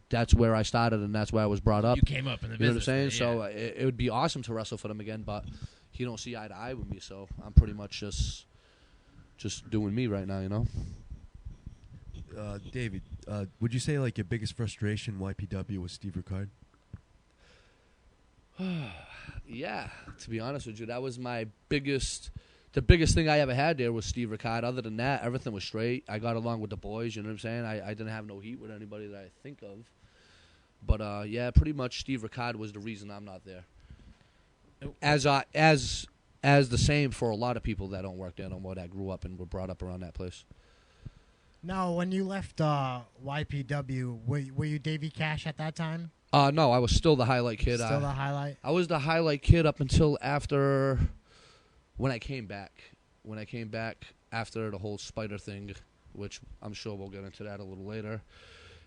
that's where I started and that's where I was brought up. You came up in the business. You know what I'm saying? So it would be awesome to wrestle for them again, but he don't see eye to eye with me, so I'm pretty much just doing me right now, you know? David, would you say like your biggest frustration YPW was Steve Ricard? Yeah, to be honest with you, that was the biggest thing I ever had there was Steve Ricard. Other than that, everything was straight. I got along with the boys, you know what I'm saying? I didn't have no heat with anybody that I think of. But, yeah, pretty much Steve Ricard was the reason I'm not there. As the same for a lot of people that don't work there no more that grew up and were brought up around that place. Now, when you left YPW, were you Davey Cash at that time? No, I was still the highlight kid. Still the highlight? I was the highlight kid up until after when I came back. When I came back after the whole Spider thing, which I'm sure we'll get into that a little later.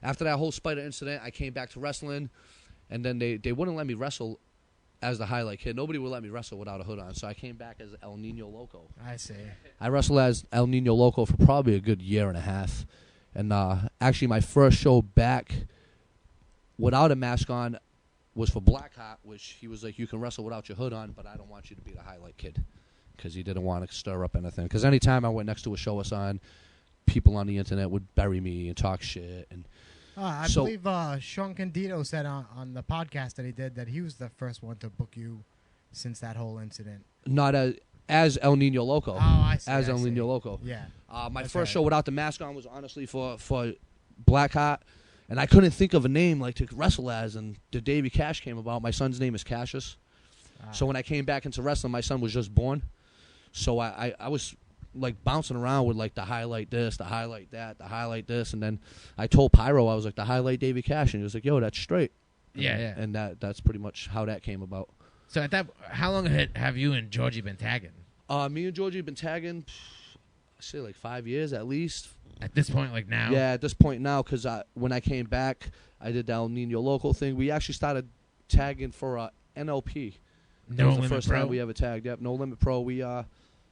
After that whole Spider incident, I came back to wrestling, and then they wouldn't let me wrestle as the highlight kid. Nobody would let me wrestle without a hood on, so I came back as El Nino Loco. I see. I wrestled as El Nino Loco for probably a good year and a half. And actually my first show back without a mask on was for Blackheart, which he was like, you can wrestle without your hood on, but I don't want you to be the highlight kid. Because he didn't want to stir up anything. Because anytime I went next to a show or sign, people on the internet would bury me and talk shit. And I believe Sean Candido said on the podcast that he did that he was the first one to book you since that whole incident. Not as El Nino Loco. Oh, I see. As El Nino Loco. Yeah. My That's first right. show without the mask on was honestly for Blackheart. And I couldn't think of a name like to wrestle as. And the Davey Cash came about. My son's name is Cassius. So when I came back into wrestling, my son was just born. So I was like bouncing around with like the highlight this, the highlight that, the highlight this, and then I told Pyro I was like the highlight Davey Cash, and he was like, "Yo, that's straight." Yeah. And that's pretty much how that came about. So how long have you and Georgie been tagging? Me and Georgie have been tagging, I say like 5 years at least. At this point, like now? Yeah, at this point now, because when I came back, I did the El Nino Local thing. We actually started tagging for NLP. That was the first time we ever tagged. Yep, No Limit Pro.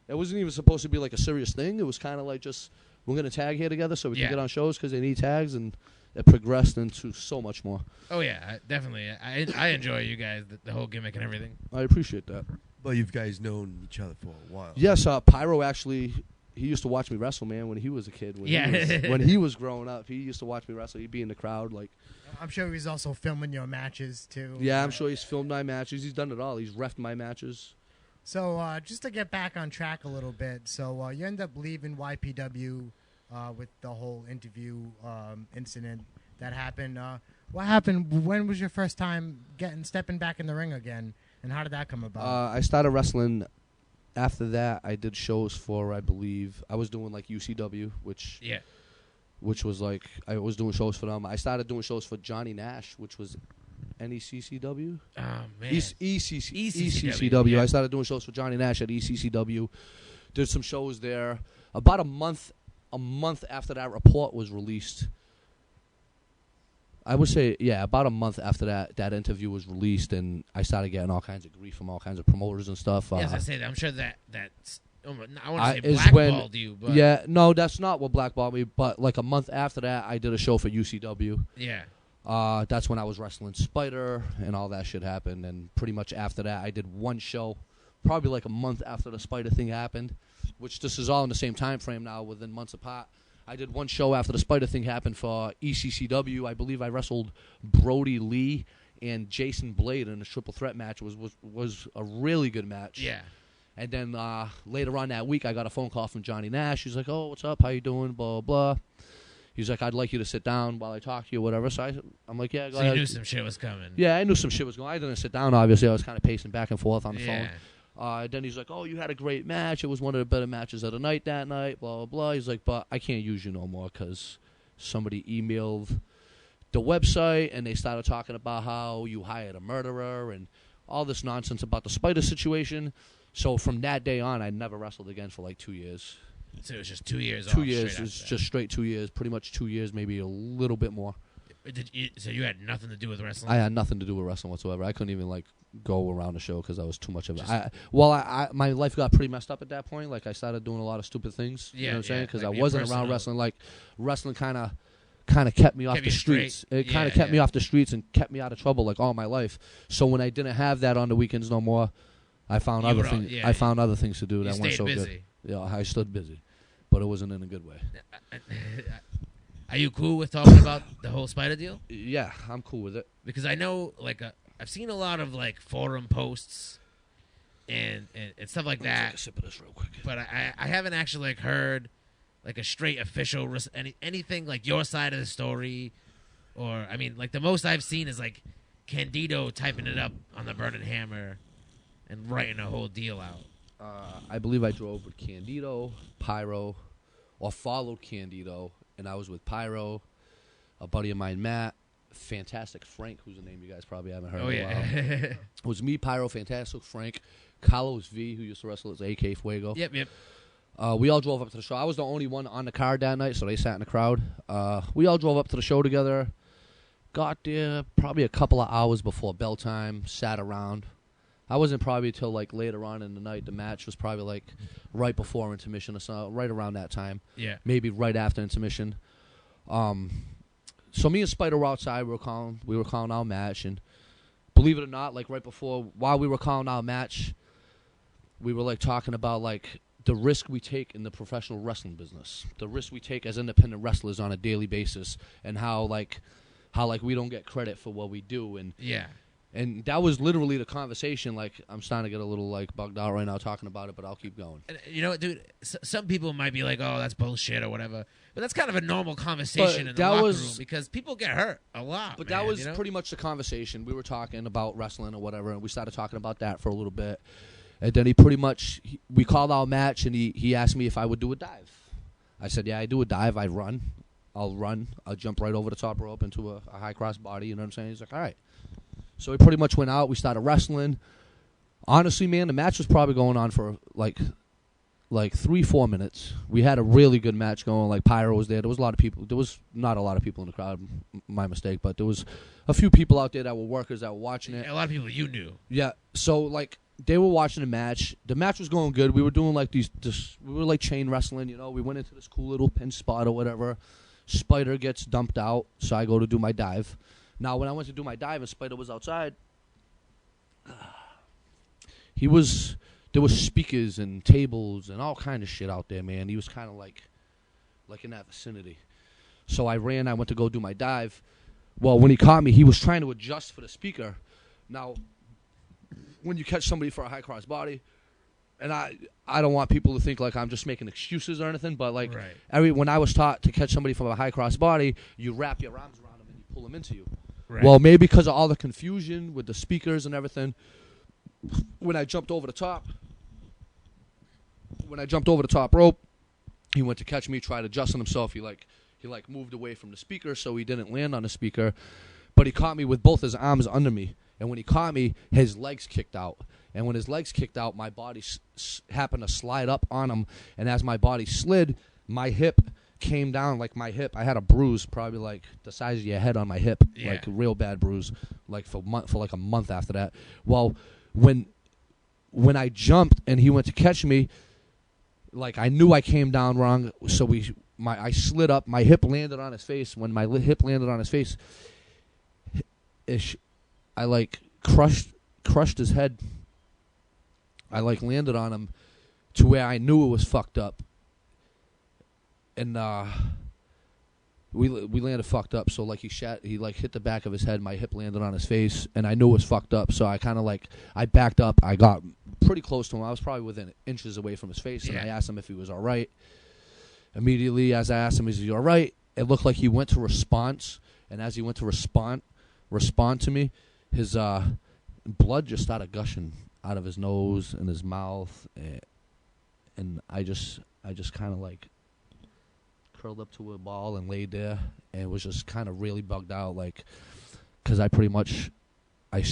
It wasn't even supposed to be like a serious thing. It was kind of like just, we're going to tag here together so we can get on shows because they need tags, and it progressed into so much more. Oh, yeah, definitely. I enjoy you guys, the whole gimmick and everything. I appreciate that. But you've guys known each other for a while. Yes, Pyro actually, he used to watch me wrestle, man, when he was a kid. When he was growing up, he used to watch me wrestle. He'd be in the crowd, like. I'm sure he's also filming your matches, too. Yeah, I'm sure he's filmed my matches. He's done it all. He's reffed my matches. So just to get back on track a little bit, so you end up leaving YPW with the whole interview incident that happened. What happened? When was your first time stepping back in the ring again, and how did that come about? I started wrestling. After that, I did shows for, I believe, I was doing like UCW, which was like, I was doing shows for them. I started doing shows for Johnny Nash, which was NECCW? Oh, man. ECCW. Yeah. I started doing shows for Johnny Nash at ECCW. Did some shows there. About a month after that report was released. I would say, yeah, about a month after that interview was released, and I started getting all kinds of grief from all kinds of promoters and stuff. As I said, I'm sure that's I want to say is blackballed you, but yeah, no, that's not what blackballed me. But like a month after that, I did a show for UCW. yeah. That's when I was wrestling Spider and all that shit happened. And pretty much after that, I did one show, probably like a month after the Spider thing happened, which this is all in the same time frame now, within months apart. I did one show after the Spider thing happened for ECCW. I believe I wrestled Brody Lee and Jason Blade in a triple threat match. Was a really good match. Yeah. And then later on that week, I got a phone call from Johnny Nash. He's like, "Oh, what's up? How you doing? Blah, blah." He's like, "I'd like you to sit down while I talk to you, whatever." So I'm like, "Yeah, go So ahead." you knew some shit was coming. Yeah, I knew some shit was going on. I didn't sit down, obviously. I was kind of pacing back and forth on the Yeah. phone. Then he's like, "Oh, you had a great match. It was one of the better matches of the night that night, blah, blah, blah." He's like, "But I can't use you no more because somebody emailed the website and they started talking about how you hired a murderer and all this nonsense about the Spider situation." So from that day on, I never wrestled again for like 2 years. So it was just 2 years. 2 years. It was just straight 2 years. Pretty much 2 years, maybe a little bit more. So you had nothing to do with wrestling? I had nothing to do with wrestling whatsoever. I couldn't even like go around the show because I was too much of it. My life got pretty messed up at that point. Like I started doing a lot of stupid things. Yeah, you know what I'm saying? Because like I wasn't around wrestling. Like wrestling kind of kept me off the streets. It kind of kept me off the streets and kept me out of trouble like all my life. So when I didn't have that on the weekends no more, I found other things. I found other things to do that weren't so good. Yeah, I stood busy, but it wasn't in a good way. Are you cool with talking about the whole Spider deal? Yeah, I'm cool with it. Because I know, like, I've seen a lot of like forum posts and stuff like that. Take a sip of this real quick. But I haven't actually like heard like a straight official anything like your side of the story, or I mean, like the most I've seen is like Candido typing it up on the Burning Hammer and writing a whole deal out. I believe I drove with Candido, Pyro, or followed Candido and I was with Pyro, a buddy of mine, Matt, Fantastic Frank, whose name you guys probably haven't heard in a while. It was me, Pyro, Fantastic Frank, Carlos V, who used to wrestle as AK Fuego. Yep. We all drove up to the show. I was the only one on the card that night, so they sat in the crowd. We all drove up to the show together. Got there probably a couple of hours before bell time, sat around. I wasn't probably till like later on in the night. The match was probably like right before intermission or so, right around that time. Yeah. Maybe right after intermission. So me and Spider were outside. We were calling our match, and believe it or not, like right before, while we were calling our match, we were like talking about like the risk we take in the professional wrestling business, the risk we take as independent wrestlers on a daily basis, and how we don't get credit for what we do, and Yeah. and that was literally the conversation. Like, I'm starting to get a little like bugged out right now talking about it, but I'll keep going. And, you know what, dude? Some people might be like, "Oh, that's bullshit" or whatever, but that's kind of a normal conversation in the locker room because people get hurt a lot. But man, that was you know? pretty much the conversation. We were talking about wrestling or whatever, and we started talking about that for a little bit. And then we called our match, and he asked me if I would do a dive. I said, yeah, I do a dive. I'll run. I'll jump right over the top rope into a high cross body. You know what I'm saying? He's like, all right. So we pretty much went out. We started wrestling. Honestly, man, the match was probably going on for like 3-4 minutes. We had a really good match going. Like, Pyro was there. There was a lot of people. There was not a lot of people in the crowd. My mistake. But there was a few people out there that were workers that were watching it. A lot of people you knew. Yeah. So, like, they were watching the match. The match was going good. We were doing like we were like chain wrestling, you know. We went into this cool little pin spot or whatever. Spider gets dumped out, so I go to do my dive. Now, when I went to do my dive and Spider was outside, there was speakers and tables and all kind of shit out there, man. He was kind of like in that vicinity. So I ran. I went to go do my dive. Well, when he caught me, he was trying to adjust for the speaker. Now, when you catch somebody for a high cross body, and I don't want people to think like I'm just making excuses or anything, but like when I was taught to catch somebody from a high cross body, you wrap your arms around them and you pull them into you. Right. Well, maybe because of all the confusion with the speakers and everything, when I jumped over the top rope, he went to catch me, tried adjusting himself. He moved away from the speaker so he didn't land on the speaker, but he caught me with both his arms under me. And when he caught me, his legs kicked out. And when his legs kicked out, my body happened to slide up on him. And as my body slid, my hip came down. Like, my hip, I had a bruise probably like the size of your head on my hip. Yeah. Like a real bad bruise, like for like a month after that. Well, when I jumped and he went to catch me, like, I knew I came down wrong. So I slid up. My hip landed on his face. When my hip landed on his face, I like crushed his head. I like landed on him to where I knew it was fucked up, and we landed fucked up. So like he hit the back of his head. My hip landed on his face, and I knew it was fucked up. So I kind of I backed up. I got pretty close to him. I was probably within inches away from his face, and I asked him if he was all right. Immediately, as I asked him, "Is he all right?" It looked like he went to response, and as he went to respond to me, his blood just started gushing out of his nose and his mouth, and I just kind of like curled up to a ball and laid there and was just kind of really bugged out, like, because I pretty much I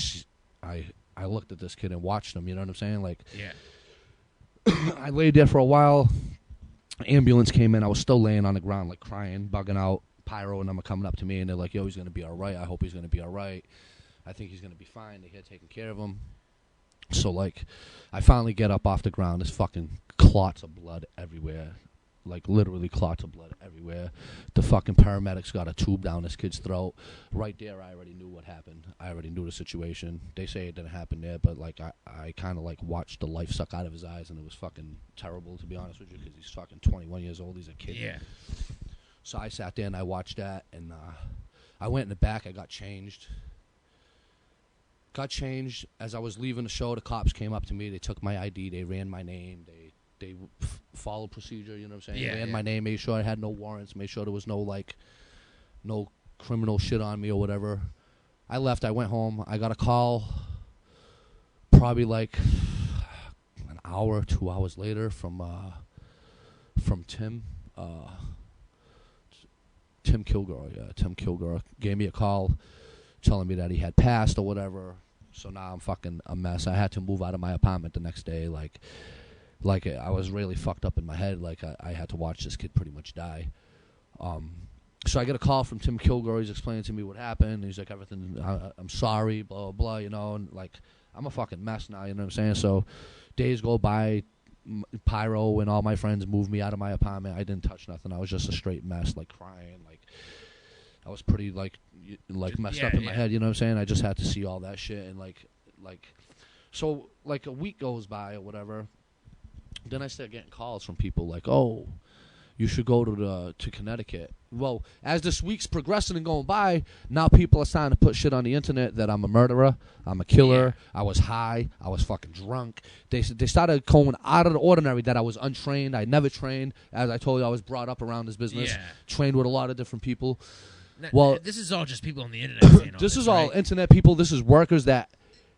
looked at this kid and watched him, you know what I'm saying? Like, yeah. I laid there for a while. Ambulance came in. I was still laying on the ground, like, crying, bugging out. Pyro and them are coming up to me, and they're like, yo, he's going to be all right. I hope he's going to be all right. I think he's going to be fine. They had taken care of him. So, like, I finally get up off the ground. There's fucking clots of blood everywhere. Like, literally clots of blood everywhere. The fucking paramedics got a tube down this kid's throat. Right there, I already knew what happened. I already knew the situation. They say it didn't happen there, but, like, I kind of, like, watched the life suck out of his eyes, and it was fucking terrible, to be honest with you, because he's fucking 21 years old. He's a kid. Yeah. So I sat there and I watched that, and I went in the back. I got changed. As I was leaving the show, the cops came up to me. They took my ID. They ran my name. They followed procedure, you know what I'm saying? Yeah, ran my name, made sure I had no warrants, made sure there was no criminal shit on me or whatever. I left. I went home. I got a call probably like an hour, 2 hours later from Tim. Tim Kilgore. Yeah, Tim Kilgore gave me a call telling me that he had passed or whatever. So now I'm fucking a mess. I had to move out of my apartment the next day. Like I was really fucked up in my head. Like I had to watch this kid pretty much die. So I get a call from Tim Kilgore. He's explaining to me what happened. He's like, everything, I'm sorry, blah, blah, blah, you know. And, like, I'm a fucking mess now, you know what I'm saying? So days go by, Pyro and all my friends moved me out of my apartment. I didn't touch nothing. I was just a straight mess, like, crying. Like, I was pretty, like messed up in my head, you know what I'm saying? I just had to see all that shit. And, so, like, a week goes by or whatever. Then I start getting calls from people like, oh, you should go to Connecticut. Well, as this week's progressing and going by, now people are starting to put shit on the internet that I'm a murderer, I'm a killer, I was high, I was fucking drunk. They started going out of the ordinary that I was untrained. I never trained. As I told you, I was brought up around this business, trained with a lot of different people. Well, this is all just people on the internet saying all this is right? all internet people. This is workers that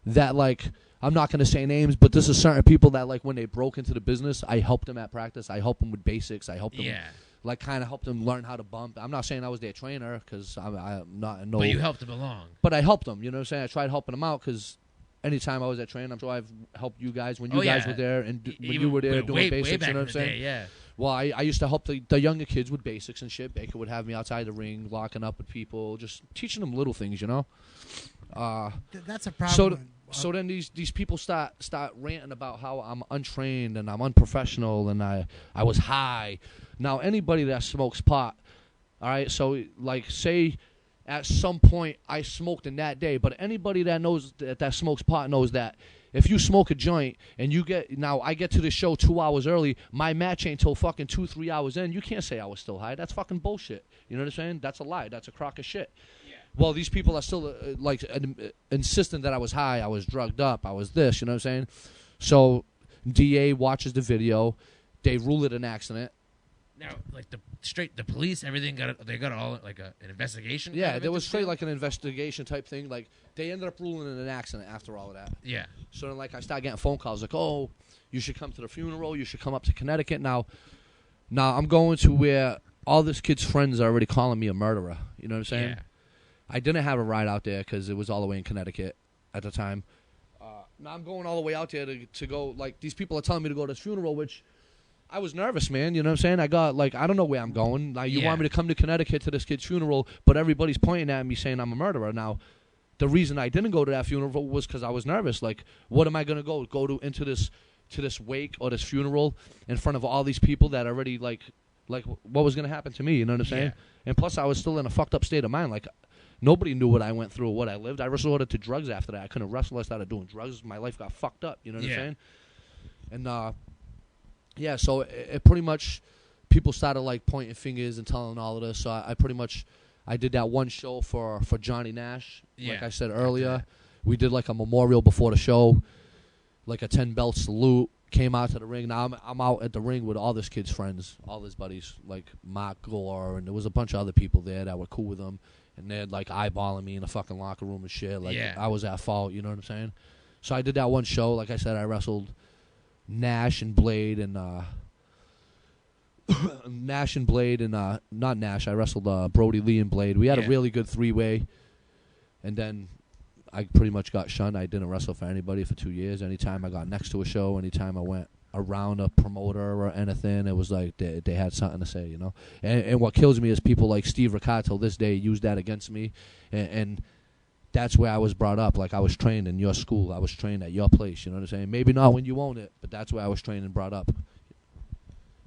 like, I'm not going to say names, but this is certain people that, like, when they broke into the business, I helped them at practice. I helped them with basics. I helped them, like, kind of helped them learn how to bump. I'm not saying I was their trainer because I'm not. No, but you helped them along. But I helped them. You know what I'm saying? I tried helping them out because anytime I was at training, I'm sure I've helped you guys when you guys were there and when you were there doing basics. You know what I'm saying? Well, I used to help the younger kids with basics and shit. Baker would have me outside the ring, locking up with people, just teaching them little things, you know? That's a problem. So then these people start ranting about how I'm untrained and I'm unprofessional and I was high. Now, anybody that smokes pot, all right, so, like, say at some point I smoked in that day, but anybody that knows that smokes pot knows that if you smoke a joint and I get to the show 2 hours early, my match ain't till fucking 2-3 hours in, you can't say I was still high. That's fucking bullshit. You know what I'm saying? That's a lie. That's a crock of shit. Well, these people are still, insisting that I was high, I was drugged up, I was this, you know what I'm saying? So, DA watches the video, they rule it an accident. Now, like, the police, everything they got all, like, an investigation? Yeah, there was straight, like, an investigation type thing. Like, they ended up ruling it an accident after all of that. Yeah. So then, like, I started getting phone calls, like, oh, you should come to the funeral, you should come up to Connecticut. Now I'm going to where all this kid's friends are already calling me a murderer, you know what I'm saying? Yeah. I didn't have a ride out there because it was all the way in Connecticut at the time. Now I'm going all the way out there to go. Like, these people are telling me to go to this funeral, which I was nervous, man. You know what I'm saying? I got, like, I don't know where I'm going. Now, you want me to come to Connecticut to this kid's funeral, but everybody's pointing at me saying I'm a murderer. Now, the reason I didn't go to that funeral was because I was nervous. Like, what am I going to go into this wake or this funeral in front of all these people that already, like what was going to happen to me? You know what I'm saying? Yeah. And plus, I was still in a fucked up state of mind. Like, nobody knew what I went through or what I lived. I resorted to drugs after that. I couldn't wrestle. I started doing drugs. My life got fucked up. You know what I'm saying? And, so it pretty much, people started, like, pointing fingers and telling all of this. So I did that one show for Johnny Nash. Like I said earlier. We did, like, a memorial before the show, like a 10-belt salute. Came out to the ring. Now I'm out at the ring with all this kid's friends, all his buddies, like Mack, and there was a bunch of other people there that were cool with him. And they're, like, eyeballing me in the fucking locker room and shit. Like, I was at fault, you know what I'm saying? So I did that one show. Like I said, I wrestled Nash and Blade and not Nash. I wrestled Brody Lee and Blade. We had a really good three-way. And then I pretty much got shunned. I didn't wrestle for anybody for 2 years. Anytime I got next to a show, anytime I went around a promoter or anything, it was like they had something to say, you know. And what kills me is people like Steve Ricard till this day use that against me, and that's where I was brought up. Like, I was trained in your school, I was trained at your place, you know what I'm saying? Maybe not when you own it, but that's where I was trained and brought up,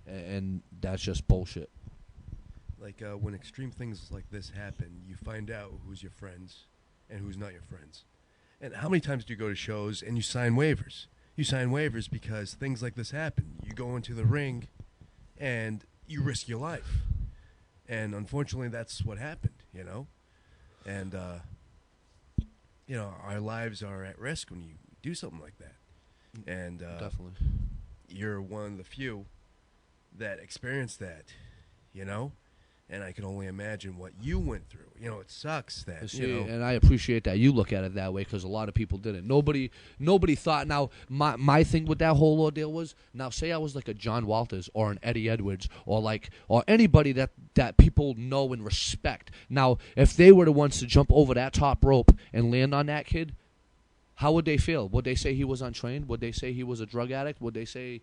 and that's just bullshit. Like, when extreme things like this happen, you find out who's your friends and who's not your friends. And how many times do you go to shows and you sign waivers? You sign waivers because things like this happen. You go into the ring and you risk your life. And unfortunately, that's what happened, you know? And, you know, our lives are at risk when you do something like that. And Definitely. You're one of the few that experienced that, you know? and I can only imagine what you went through. You know, it sucks that, See, you know. and I appreciate that you look at it that way because a lot of people didn't. Nobody thought. Now, my thing with that whole ordeal was, now say I was like a John Walters or an Eddie Edwards or anybody that people know and respect. Now, if they were the ones to jump over that top rope and land on that kid, how would they feel? Would they say he was untrained? Would they say he was a drug addict? Would they say...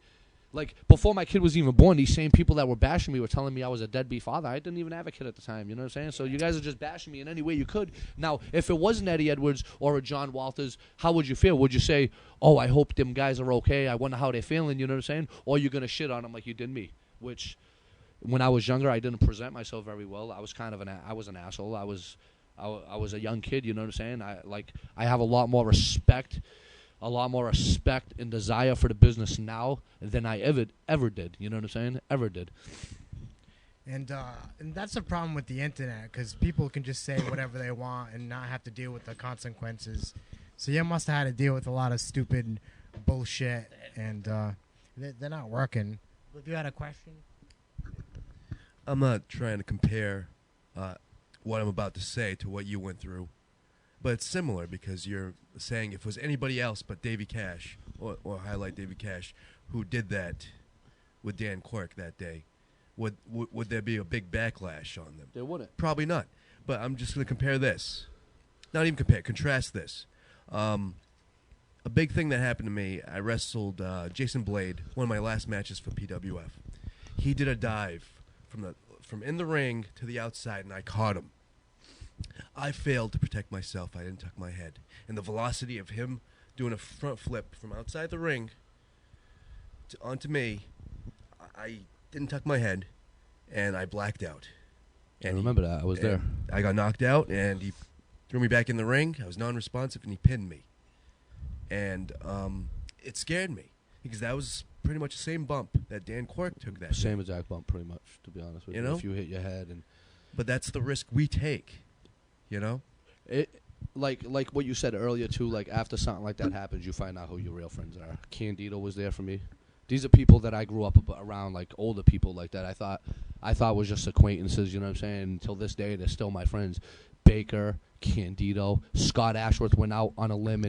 Like, before my kid was even born, these same people that were bashing me were telling me I was a deadbeat father. I didn't even have a kid at the time, you know what I'm saying? So you guys are just bashing me in any way you could. Now, if it wasn't Eddie Edwards or a John Walters, how would you feel? Would you say, oh, I hope them guys are okay, I wonder how they're feeling, you know what I'm saying? Or you're going to shit on them like you did me, which, when I was younger, I didn't present myself very well. I was kind of I was an asshole. I was a young kid, you know what I'm saying? I have a lot more respect and desire for the business now than I ever did. You know what I'm saying? Ever did. And that's the problem with the internet, because people can just say whatever they want and not have to deal with the consequences. So you must have had to deal with a lot of stupid bullshit, and they're not working. If you had a question? I'm not trying to compare what I'm about to say to what you went through. But it's similar because you're saying if it was anybody else but Davey Cash, or highlight Davey Cash, who did that with Dan Quirk that day, would there be a big backlash on them? There wouldn't. Probably not. But I'm just going to compare this. Not even compare. Contrast this. A big thing that happened to me, I wrestled Jason Blade, one of my last matches for PWF. He did a dive from in the ring to the outside, and I caught him. I failed to protect myself. I didn't tuck my head. And the velocity of him doing a front flip from outside the ring onto me, I didn't tuck my head, and I blacked out. And I remember that. I was there. I got knocked out, and he threw me back in the ring. I was non-responsive, and he pinned me. And it scared me because that was pretty much the same bump that Dan Quirk took that Same day. exact bump, pretty much, to be honest with you. You know? If you hit your head and... But that's the risk we take. You know, like what you said earlier too. Like after something like that happens, you find out who your real friends are. Candido was there for me. These are people that I grew up around, like older people like that. I thought was just acquaintances. You know what I'm saying? Until this day, they're still my friends. Baker, Candido, Scott Ashworth went out on a limb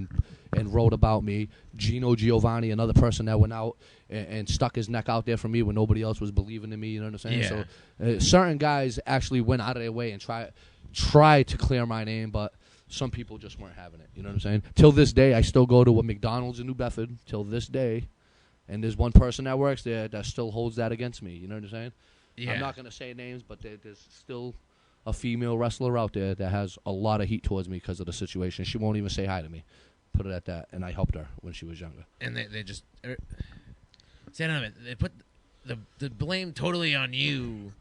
and wrote about me. Gino Giovanni, another person that went out and stuck his neck out there for me when nobody else was believing in me. You know what I'm saying? Yeah. So certain guys actually went out of their way and try to clear my name, but some people just weren't having it. You know what I'm saying? Till this day, I still go to a McDonald's in New Bedford, till this day, and there's one person that works there that still holds that against me. You know what I'm saying? Yeah. I'm not going to say names, but there's still a female wrestler out there that has a lot of heat towards me because of the situation. She won't even say hi to me. Put it at that. And I helped her when she was younger. And they just... they put the blame totally on you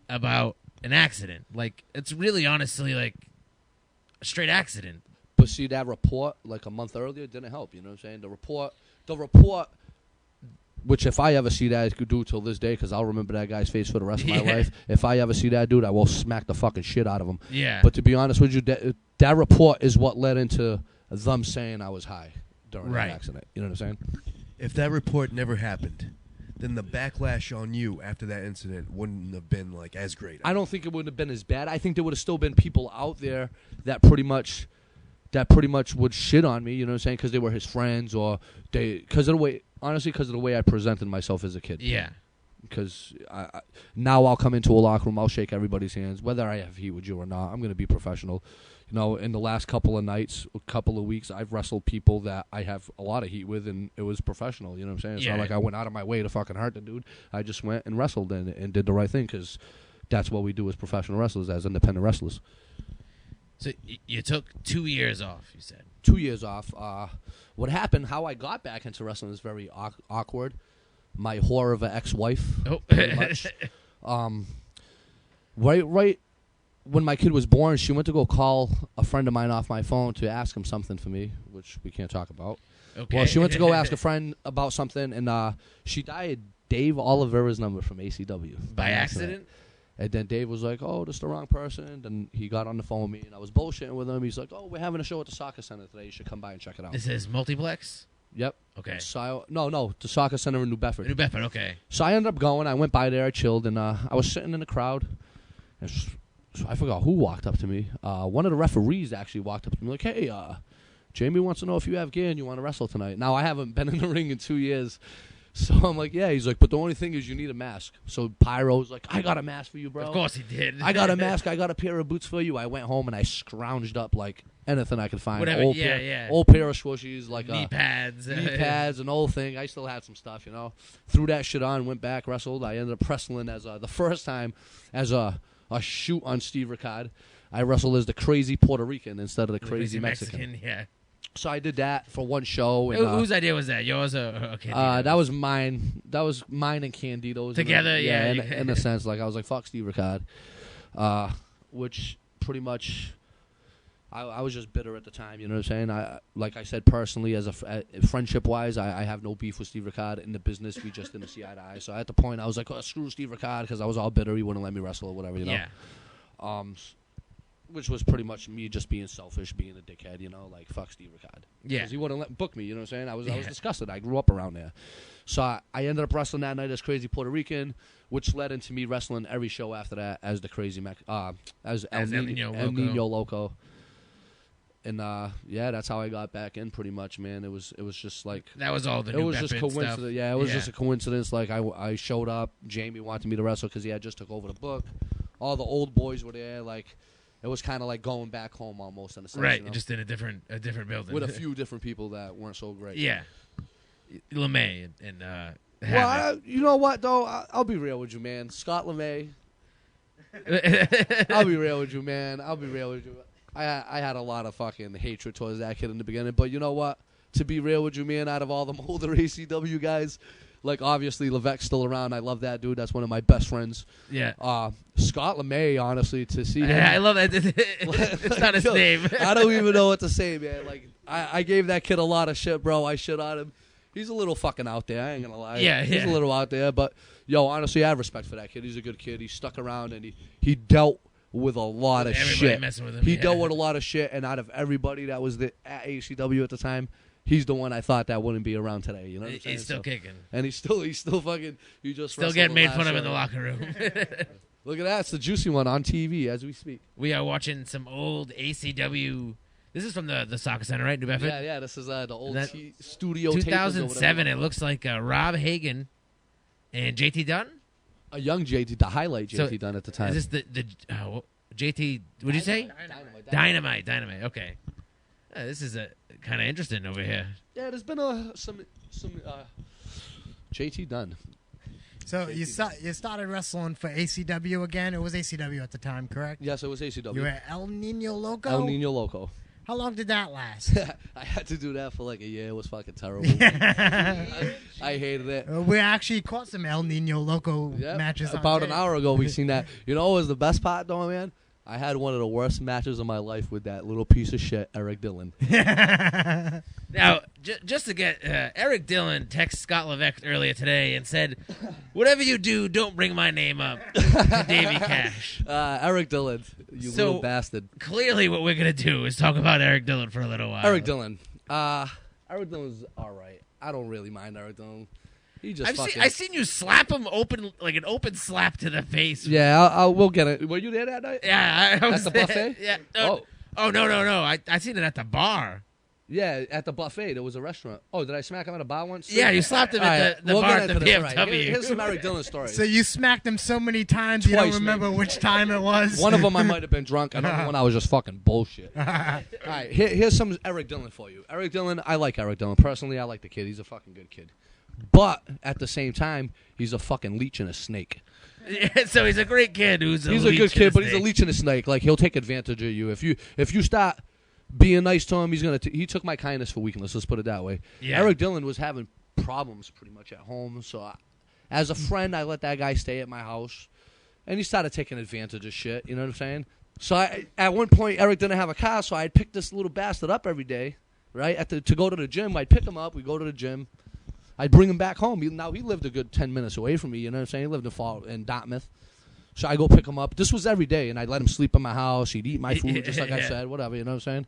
about an accident. Like, it's really honestly like a straight accident. But see, that report like a month earlier didn't help. You know what I'm saying? The report, which if I ever see that, I could do till this day because I'll remember that guy's face for the rest of my life. If I ever see that dude, I will smack the fucking shit out of him. Yeah. But to be honest with you, that report is what led into them saying I was high during that accident. You know what I'm saying? if that report never happened, then the backlash on you after that incident wouldn't have been like as great. I don't think it would have been as bad. I think there would have still been people out there that pretty much would shit on me, you know what I'm saying, because they were his friends or because of the way, honestly, because of the way I presented myself as a kid. Yeah. Because now I'll come into a locker room, I'll shake everybody's hands, whether I have heat with you or not. I'm going to be professional. You know, in the last couple of nights, a couple of weeks, I've wrestled people that I have a lot of heat with, and it was professional. You know what I'm saying? It's not like I went out of my way to fucking hurt the dude. I just went and wrestled and did the right thing because that's what we do as professional wrestlers, as independent wrestlers. So you took 2 years off, you said. 2 years off. What happened, how I got back into wrestling is very awkward. My whore of an ex-wife, pretty much. Right when my kid was born, she went to go call a friend of mine off my phone to ask him something for me, which we can't talk about. Okay. Well, she went to go ask a friend about something, and she dialed Dave Oliveira's number from ACW. By accident? And then Dave was like, oh, this is the wrong person. Then he got on the phone with me, and I was bullshitting with him. He's like, oh, we're having a show at the Soccer Center today. You should come by and check it out. This is multiplex? Yep. Okay. So no, the Soccer Center in New Bedford. New Bedford, okay. So I ended up going. I went by there. I chilled, and I was sitting in the crowd, So I forgot who walked up to me. One of the referees actually walked up to me like, hey, Jamie wants to know if you have gear and you want to wrestle tonight. Now, I haven't been in the ring in 2 years. So I'm like, yeah. He's like, but the only thing is you need a mask. So Pyro's like, I got a mask for you, bro. Of course he did. I got a mask. I got a pair of boots for you. I went home and I scrounged up like anything I could find. Whatever, old pair of swooshies, like knee pads. knee pads, an old thing. I still had some stuff, you know. Threw that shit on, went back, wrestled. I ended up wrestling as the first time as a shoot on Steve Ricard. I wrestled as the crazy Puerto Rican instead of the crazy Mexican. Yeah. So I did that for one show. And, whose idea was that? Yours or Candido's? that was mine. That was mine and Candido's. Together, yeah. In a sense, like I was like, fuck Steve Ricard. Which pretty much, I was just bitter at the time, you know what I'm saying? Like I said, personally, as friendship-wise, I have no beef with Steve Ricard. In the business, we just didn't see eye to eye. So at the point, I was like, oh, screw Steve Ricard, because I was all bitter. He wouldn't let me wrestle or whatever, you know? Yeah. Which was pretty much me just being selfish, being a dickhead, you know, like, fuck Steve Ricard. Yeah. Because he wouldn't book me, you know what I'm saying? I was disgusted. I grew up around there. So I ended up wrestling that night as Crazy Puerto Rican, which led into me wrestling every show after that as the Crazy as El Nino Loco. And yeah, that's how I got back in pretty much, man. It was just like that was all the it new was just coincidence. stuff. Yeah, it was just a coincidence. Like I showed up, Jamie wanted me to wrestle because he had just took over the book. All the old boys were there, like it was kind of like going back home almost in a sense. Right, you know? just in a different building with a few different people that weren't so great. Yeah, LeMay and well, you know what though? I'll be real with you, man. Scott LeMay. I'll be real with you, man. I'll be real with you. I had a lot of fucking hatred towards that kid in the beginning, but you know what? To be real with you, man, out of all the older ACW guys, like obviously Levesque's still around. I love that dude. That's one of my best friends. Yeah. Scott LeMay, honestly, to see him. I love that. It's not his name. I don't even know what to say, man. Like I gave that kid a lot of shit, bro. I shit on him. He's a little fucking out there. I ain't gonna lie. Yeah, He's a little out there, but yo, honestly, I have respect for that kid. He's a good kid. He stuck around and he dealt with a lot of shit. Messing with him, he dealt with a lot of shit, and out of everybody that was at ACW at the time, he's the one I thought that wouldn't be around today. You know, what I'm saying? He's still kicking, and he's still fucking. You just still getting made fun of in the locker room. Look at that! It's the juicy one on TV as we speak. We are watching some old ACW. This is from the Soccer Center, right, New Bedford? Yeah. This is the old studio. 2007. It looks like Rob Hagen and JT Dunn. A young JT, the highlight JT Dunn at the time. Is this the JT? What'd you say? Dynamite. Okay. This is kind of interesting over here. Yeah, there's been some JT Dunn. So you started wrestling for ACW again? It was ACW at the time, correct? Yes, it was ACW. You were El Nino Loco? El Nino Loco. How long did that last? I had to do that for like a year. It was fucking terrible. I hated it. We actually caught some El Nino Loco matches. About an hour ago, we seen that. You know what was the best part, though, man? I had one of the worst matches of my life with that little piece of shit, Eric Dillon. Now, just to get Eric Dillon texted Scott Levesque earlier today and said, "Whatever you do, don't bring my name up to Davey Cash." Eric Dillon, you little bastard. Clearly, what we're gonna do is talk about Eric Dillon for a little while. Eric Dillon. Eric Dillon's all right. I don't really mind Eric Dillon. He just I've seen you slap him open, like an open slap to the face. Yeah, we'll get it. Were you there that night? Yeah, I was at the buffet. Yeah. Oh No. I seen it at the bar. Yeah, at the buffet. There was a restaurant. Oh, did I smack him at a bar once? Yeah, you slapped him at the bar at the PFW. Right. Here's some Eric Dillon stories. So you smacked him so many times you don't remember which time it was? One of them I might have been drunk. Another one I was just fucking bullshit. All right, here's some Eric Dillon for you. Eric Dillon, I like Eric Dillon. Personally, I like the kid. He's a fucking good kid. But at the same time, he's a fucking leech and a snake. Yeah, so he's a great kid he's a good kid, but he's a leech and a snake. Like he'll take advantage of you if you start being nice to him. He's gonna. He took my kindness for weakness. Let's put it that way. Yeah. Eric Dillon was having problems pretty much at home, so as a friend, I let that guy stay at my house, and he started taking advantage of shit. You know what I'm saying? So at one point, Eric didn't have a car, so I'd pick this little bastard up every day, right? To go to the gym, I'd pick him up. We'd go to the gym. I'd bring him back home. Now, he lived a good 10 minutes away from me, you know what I'm saying? He lived in Dartmouth. So I go pick him up. This was every day, and I'd let him sleep in my house. He'd eat my food, just like I said, whatever, you know what I'm saying?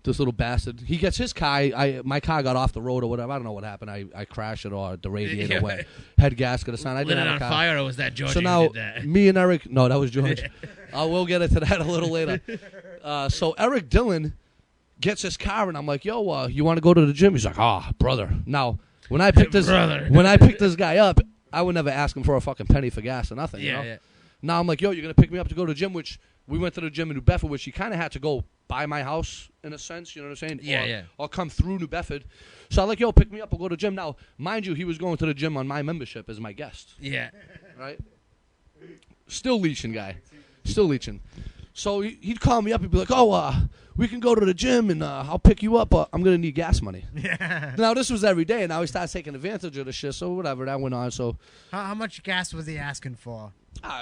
This little bastard. He gets his car. My car got off the road or whatever. I don't know what happened. I crashed it or the radiator went. Head gasket or something. I lit didn't it have on a car. fire, or was that George? So now, did that? me and Eric, no, that was George. I will get into that a little later. So Eric Dillon gets his car, and I'm like, yo, you want to go to the gym? He's like, brother. Now, when I picked this guy up, I would never ask him for a fucking penny for gas or nothing. Yeah, you know? yeah. Now I'm like, yo, you're going to pick me up to go to the gym, which we went to the gym in New Bedford, which he kind of had to go by my house in a sense, you know what I'm saying? Yeah, or come through New Bedford. So I'm like, yo, pick me up, we'll go to the gym. Now, mind you, he was going to the gym on my membership as my guest. Yeah. Right? Still leeching, guy. Still leeching. So he'd call me up and be like, we can go to the gym and I'll pick you up, but I'm going to need gas money. Yeah. Now, this was every day, and now he starts taking advantage of the shit, so whatever, that went on. So How much gas was he asking for?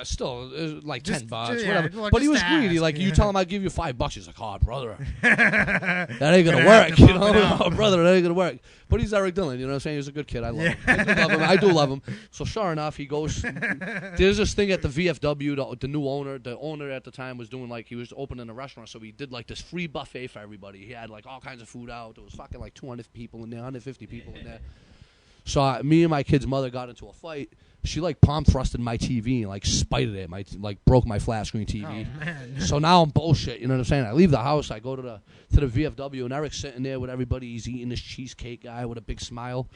still, it was like Just- $10, yeah, whatever. well, But he just was greedy. ask, Like, you yeah. tell him I'll give you $5. He's like, brother. That ain't going to Gonna work, have to you bump it know? up. Oh, brother, that ain't going to work. But he's Eric Dillon, you know what I'm saying? He's a good kid. I love him. I do love him. So sure enough, he goes. There's this thing at the VFW, the new owner. The owner at the time was doing, like, he was opening a restaurant, so he did, like, this free buffet for everybody. He had, like, all kinds of food out. There was fucking, like, 200 people in there, 150 people in there. So me and my kid's mother got into a fight. She, like, palm thrusted my TV and, like, spited it. Broke my flat screen TV. Oh, man. So now I'm bullshit, you know what I'm saying? I leave the house, I go to the VFW, and Eric's sitting there with everybody. He's eating this cheesecake guy with a big smile.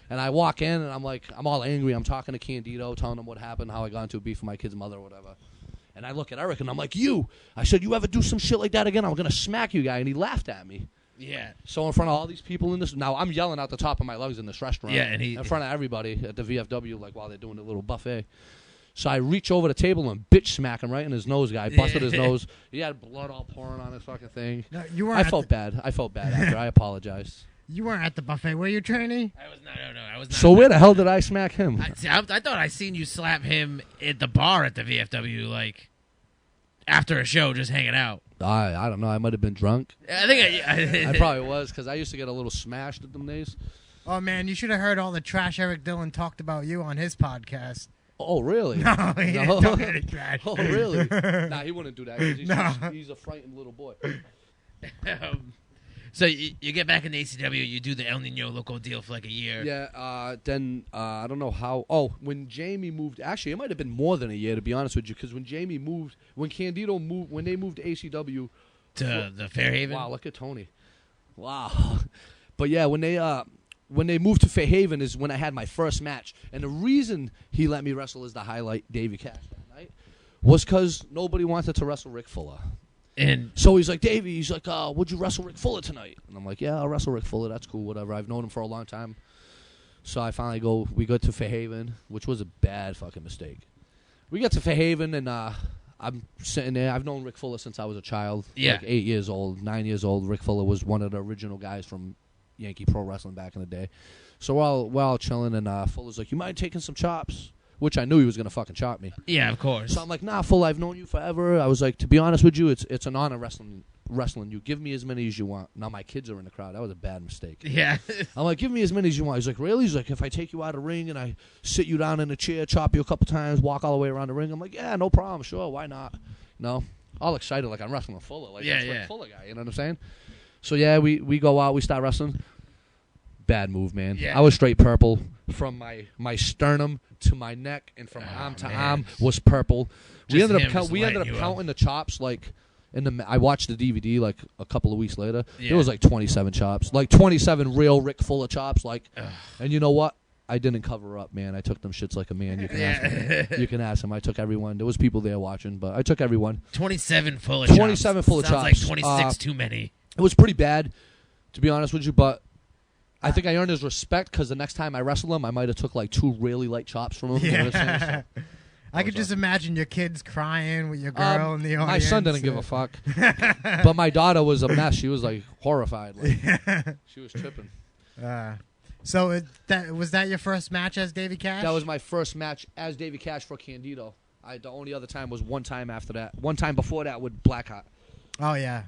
And I walk in, and I'm like, I'm all angry. I'm talking to Candido, telling him what happened, how I got into a beef with my kid's mother or whatever. And I look at Eric, and I'm like, I said, you ever do some shit like that again, I'm going to smack you, guy. And he laughed at me. Yeah. So in front of all these people in this, now I'm yelling out the top of my lungs in this restaurant. Yeah, and in front of everybody at the VFW, like while they're doing the little buffet. So I reach over the table and bitch smack him right in his nose, guy. Busted his nose. He had blood all pouring on his fucking thing. No, you weren't I at felt bad. I felt bad after. I apologized. You weren't at the buffet, were you, Trini? I was not. No, I was not. So where the hell did I smack him? I thought I seen you slap him at the bar at the VFW, like after a show, just hanging out. I don't know. I might have been drunk. I think I probably was because I used to get a little smashed at them days. Oh, man, you should have heard all the trash Eric Dillon talked about you on his podcast. Oh, really? No, he didn't talk any trash. Oh, really? Nah, he wouldn't do that 'cause No. he's a frightened little boy. So you get back in the ACW, you do the El Nino local deal for like a year. Yeah, then I don't know how. Oh, when Jamie moved, actually, it might have been more than a year to be honest with you, because when Jamie moved, when Candido moved, when they moved to ACW To the Fairhaven. Wow, look at Tony. Wow, but yeah, when they moved to Fairhaven is when I had my first match, and the reason he let me wrestle as the highlight Davey Cash that night was because nobody wanted to wrestle Rick Fuller. And So he's like, Davey, he's like, would you wrestle Rick Fuller tonight? And I'm like, yeah, I'll wrestle Rick Fuller. That's cool, whatever. I've known him for a long time. So I finally we go to Fairhaven, which was a bad fucking mistake. We get to Fairhaven, and I'm sitting there. I've known Rick Fuller since I was a child. Yeah. Like 8 years old, 9 years old. Rick Fuller was one of the original guys from Yankee Pro Wrestling back in the day. So we're all chilling, and Fuller's like, you mind taking some chops? Which I knew he was going to fucking chop me. yeah, of course. So I'm like, nah, Fuller, I've known you forever. I was like, to be honest with you, it's an honor wrestling you. Give me as many as you want. Now my kids are in the crowd. That was a bad mistake. Yeah. I'm like, give me as many as you want. He's like, really? He's like, if I take you out of the ring and I sit you down in a chair, chop you a couple times, walk all the way around the ring. I'm like, yeah, no problem. Sure, why not? No, all excited like I'm wrestling Fuller. Like, that's Rick Fuller guy. You know what I'm saying? So yeah, we go out, we start wrestling. Bad move, man. Yeah. I was straight purple from my sternum to my neck, and from arm to arm was purple. We Just ended him up just we ended up lighting you counting the chops like I watched the DVD like a couple of weeks later. Yeah. There was like 27 chops, like 27 real Rick Fuller chops. Like, and you know what? I didn't cover up, man. I took them shits like a man. You can ask him. You can ask him. I took everyone. There was people there watching, but I took everyone. 27 full of 27 chops. full of Sounds chops. like 26 too many. It was pretty bad, to be honest with you, but I think I earned his respect because the next time I wrestled him, I might have took like 2 really light chops from him. You know what I'm saying? So, I could just imagine your kids crying with your girl in the audience. my son didn't give a fuck, but my daughter was a mess. She was like horrified. Like, she was tripping. So was that your first match as Davey Cash? That was my first match as Davey Cash for Candido. The only other time was one time after that. One time before that with Blackheart. Oh, yeah.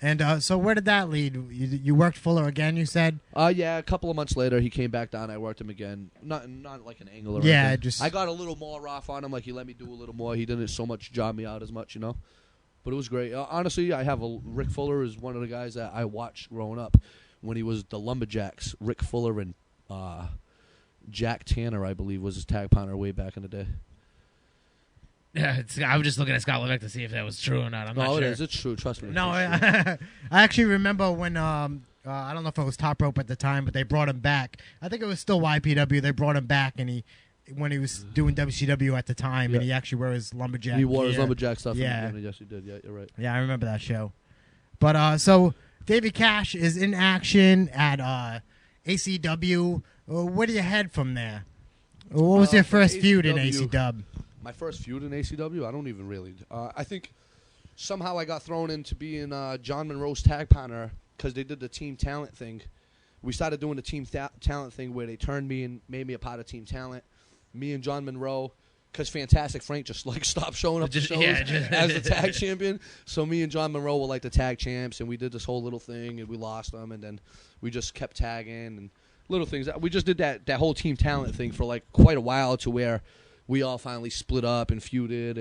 And so where did that lead? You worked Fuller again, you said? Yeah, a couple of months later, he came back down. I worked him again. Not like an angle or Yeah, anything. just... I got a little more off on him. Like, he let me do a little more. He didn't so much job me out as much, you know? But it was great. Honestly, Rick Fuller is one of the guys that I watched growing up when he was the Lumberjacks. Rick Fuller and Jack Tanner, I believe, was his tag partner way back in the day. I was just looking at Scott Levesque to see if that was true or not. I'm not No, sure. it is. It's true. Trust me. No, It's true. I actually remember when I don't know if it was Top Rope at the time, but they brought him back. I think it was still YPW. They brought him back, and when he was doing WCW at the time, and he actually wore his lumberjack. He wore his gear. lumberjack stuff. Yeah. Yes, he did. Yeah, you're right. Yeah, I remember that show. But so Davey Cash is in action at ACW. Where do you head from there? What was your from first feud in ACW? ACW? My first feud in ACW? I don't even really. I think somehow I got thrown into being John Monroe's tag partner because they did the team talent thing. We started doing the team talent thing where they turned me and made me a part of team talent. Me and John Monroe, because Fantastic Frank just like stopped showing up to shows as the tag champion. So me and John Monroe were like the tag champs, and we did this whole little thing, and we lost them, and then we just kept tagging and little things. We just did that whole team talent thing for like quite a while to where we all finally split up and feuded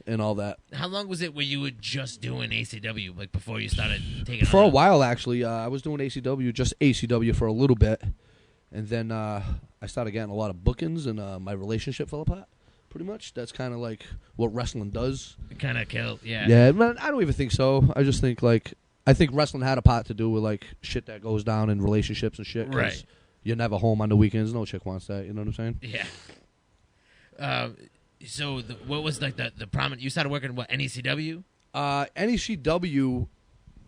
and all that. How long was it where you were just doing ACW, like before you started taking For a on? while, actually, I was doing just ACW for a little bit, and then I started getting a lot of bookings, and my relationship fell apart. Pretty much, that's kind of like what wrestling does. Kind of killed, yeah. Yeah, man, I don't even think so. I just think I think wrestling had a part to do with like shit that goes down in relationships and shit. 'Cause right. You're never home on the weekends. No chick wants that. You know what I'm saying? Yeah. So what was like the prominent? You started working what, NECW? NECW.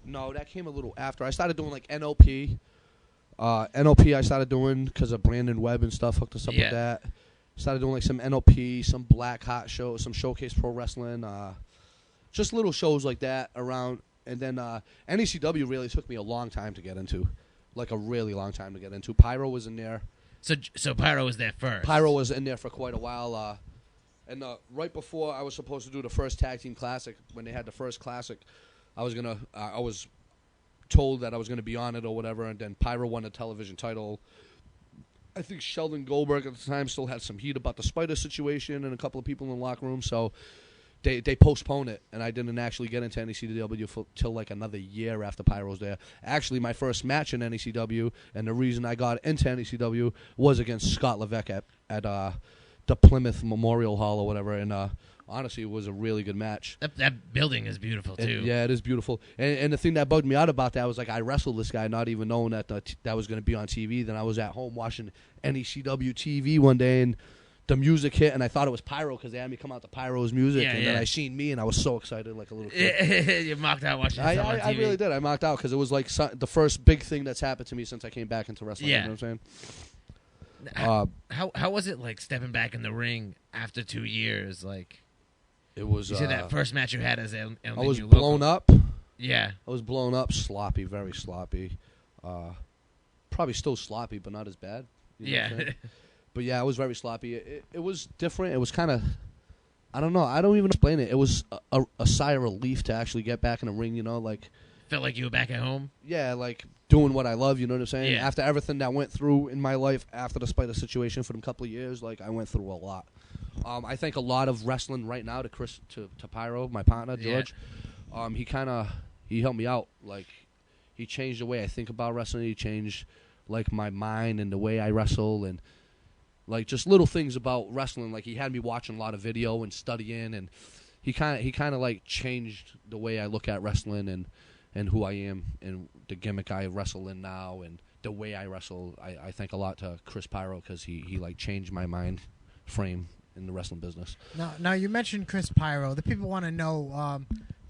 No, that came a little after. I started doing like NOP. NOP I started doing because of Brandon Webb and stuff hooked us up with that. Started doing like some NOP, some Black Hot shows, some Showcase Pro Wrestling, just little shows like that around. And then NECW really took me a long time to get into, like a really long time to get into. Pyro was in there. So Pyro was there first. Pyro was in there for quite a while. And right before I was supposed to do the first Tag Team Classic, when they had the first Classic, I was told that I was gonna be on it or whatever. And then Pyro won the television title. I think Sheldon Goldberg at the time still had some heat about the Spider situation and a couple of people in the locker room, so they postponed it, and I didn't actually get into NECW till like another year after Pyro's there. Actually, my first match in NECW, and the reason I got into NECW was against Scott Levesque at the Plymouth Memorial Hall or whatever, and honestly, it was a really good match. That building is beautiful too. Yeah, it is beautiful. And the thing that bugged me out about that was like I wrestled this guy, not even knowing that that was going to be on TV. Then I was at home watching NECW TV one day, and the music hit, and I thought it was Pyro because they had me come out to Pyro's music, and then I seen me, and I was so excited like a little kid. You mocked out watching stuff on TV. I really did. I mocked out because it was like the first big thing that's happened to me since I came back into wrestling. Yeah. You know what I'm saying? How was it like stepping back in the ring after 2 years? Like it was. You said that first match you had as El I was Niño blown Loco. up. Yeah. I was blown up, sloppy, very sloppy. Probably still sloppy, but not as bad. You know what I'm saying? But yeah, I was very sloppy. It was different. It was kind of, I don't know. I don't even explain it. It was a sigh of relief to actually get back in the ring, you know, like. Felt like you were back at home? Yeah, like doing what I love, you know what I'm saying? Yeah. After everything that went through in my life, after the Spider situation for them couple of years, like I went through a lot. I think a lot of wrestling right now to Pyro, my partner, George, he helped me out. Like, he changed the way I think about wrestling. He changed, like, my mind and the way I wrestle and, like, just little things about wrestling. Like, he had me watching a lot of video and studying, and he kind of like, changed the way I look at wrestling and who I am and the gimmick I wrestle in now and the way I wrestle. I thank a lot to Chris Pyro because he, like, changed my mind frame in the wrestling business. Now you mentioned Chris Pyro. The people want to know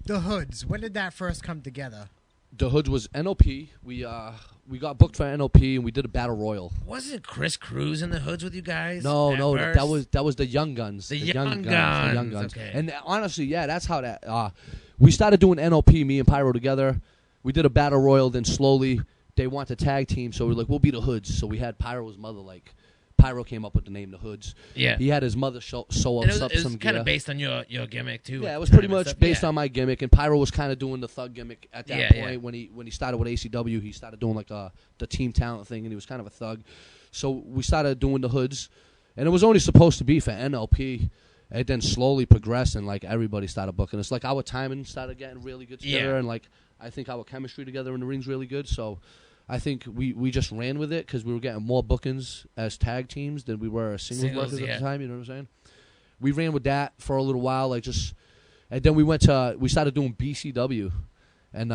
the Hoods. When did that first come together? The Hoods was NOP. We got booked for NOP and we did a battle royal. Wasn't Chris Cruz in the Hoods with you guys? No, first? that was the Young Guns. The Young Guns. Okay. And honestly, yeah, that's how that. We started doing NOP, me and Pyro together. We did a battle royal. Then slowly they want to tag team, so we're like, we'll be the Hoods. So we had Pyro's mother like. Pyro came up with the name The Hoods. Yeah. He had his mother sew up some it was kind gear. of based on your gimmick too. Yeah, it was pretty much based on my gimmick, and Pyro was kind of doing the thug gimmick at that point. When he started with ACW, he started doing like the team talent thing, and he was kind of a thug. So we started doing the Hoods, and it was only supposed to be for NLP. It then slowly progressed, and like everybody started booking. It's like our timing started getting really good together, and like I think our chemistry together in the ring's really good. So I think we just ran with it because we were getting more bookings as tag teams than we were as singles workers at the time. You know what I'm saying? we ran with that for a little while, like just, and then we started doing BCW, and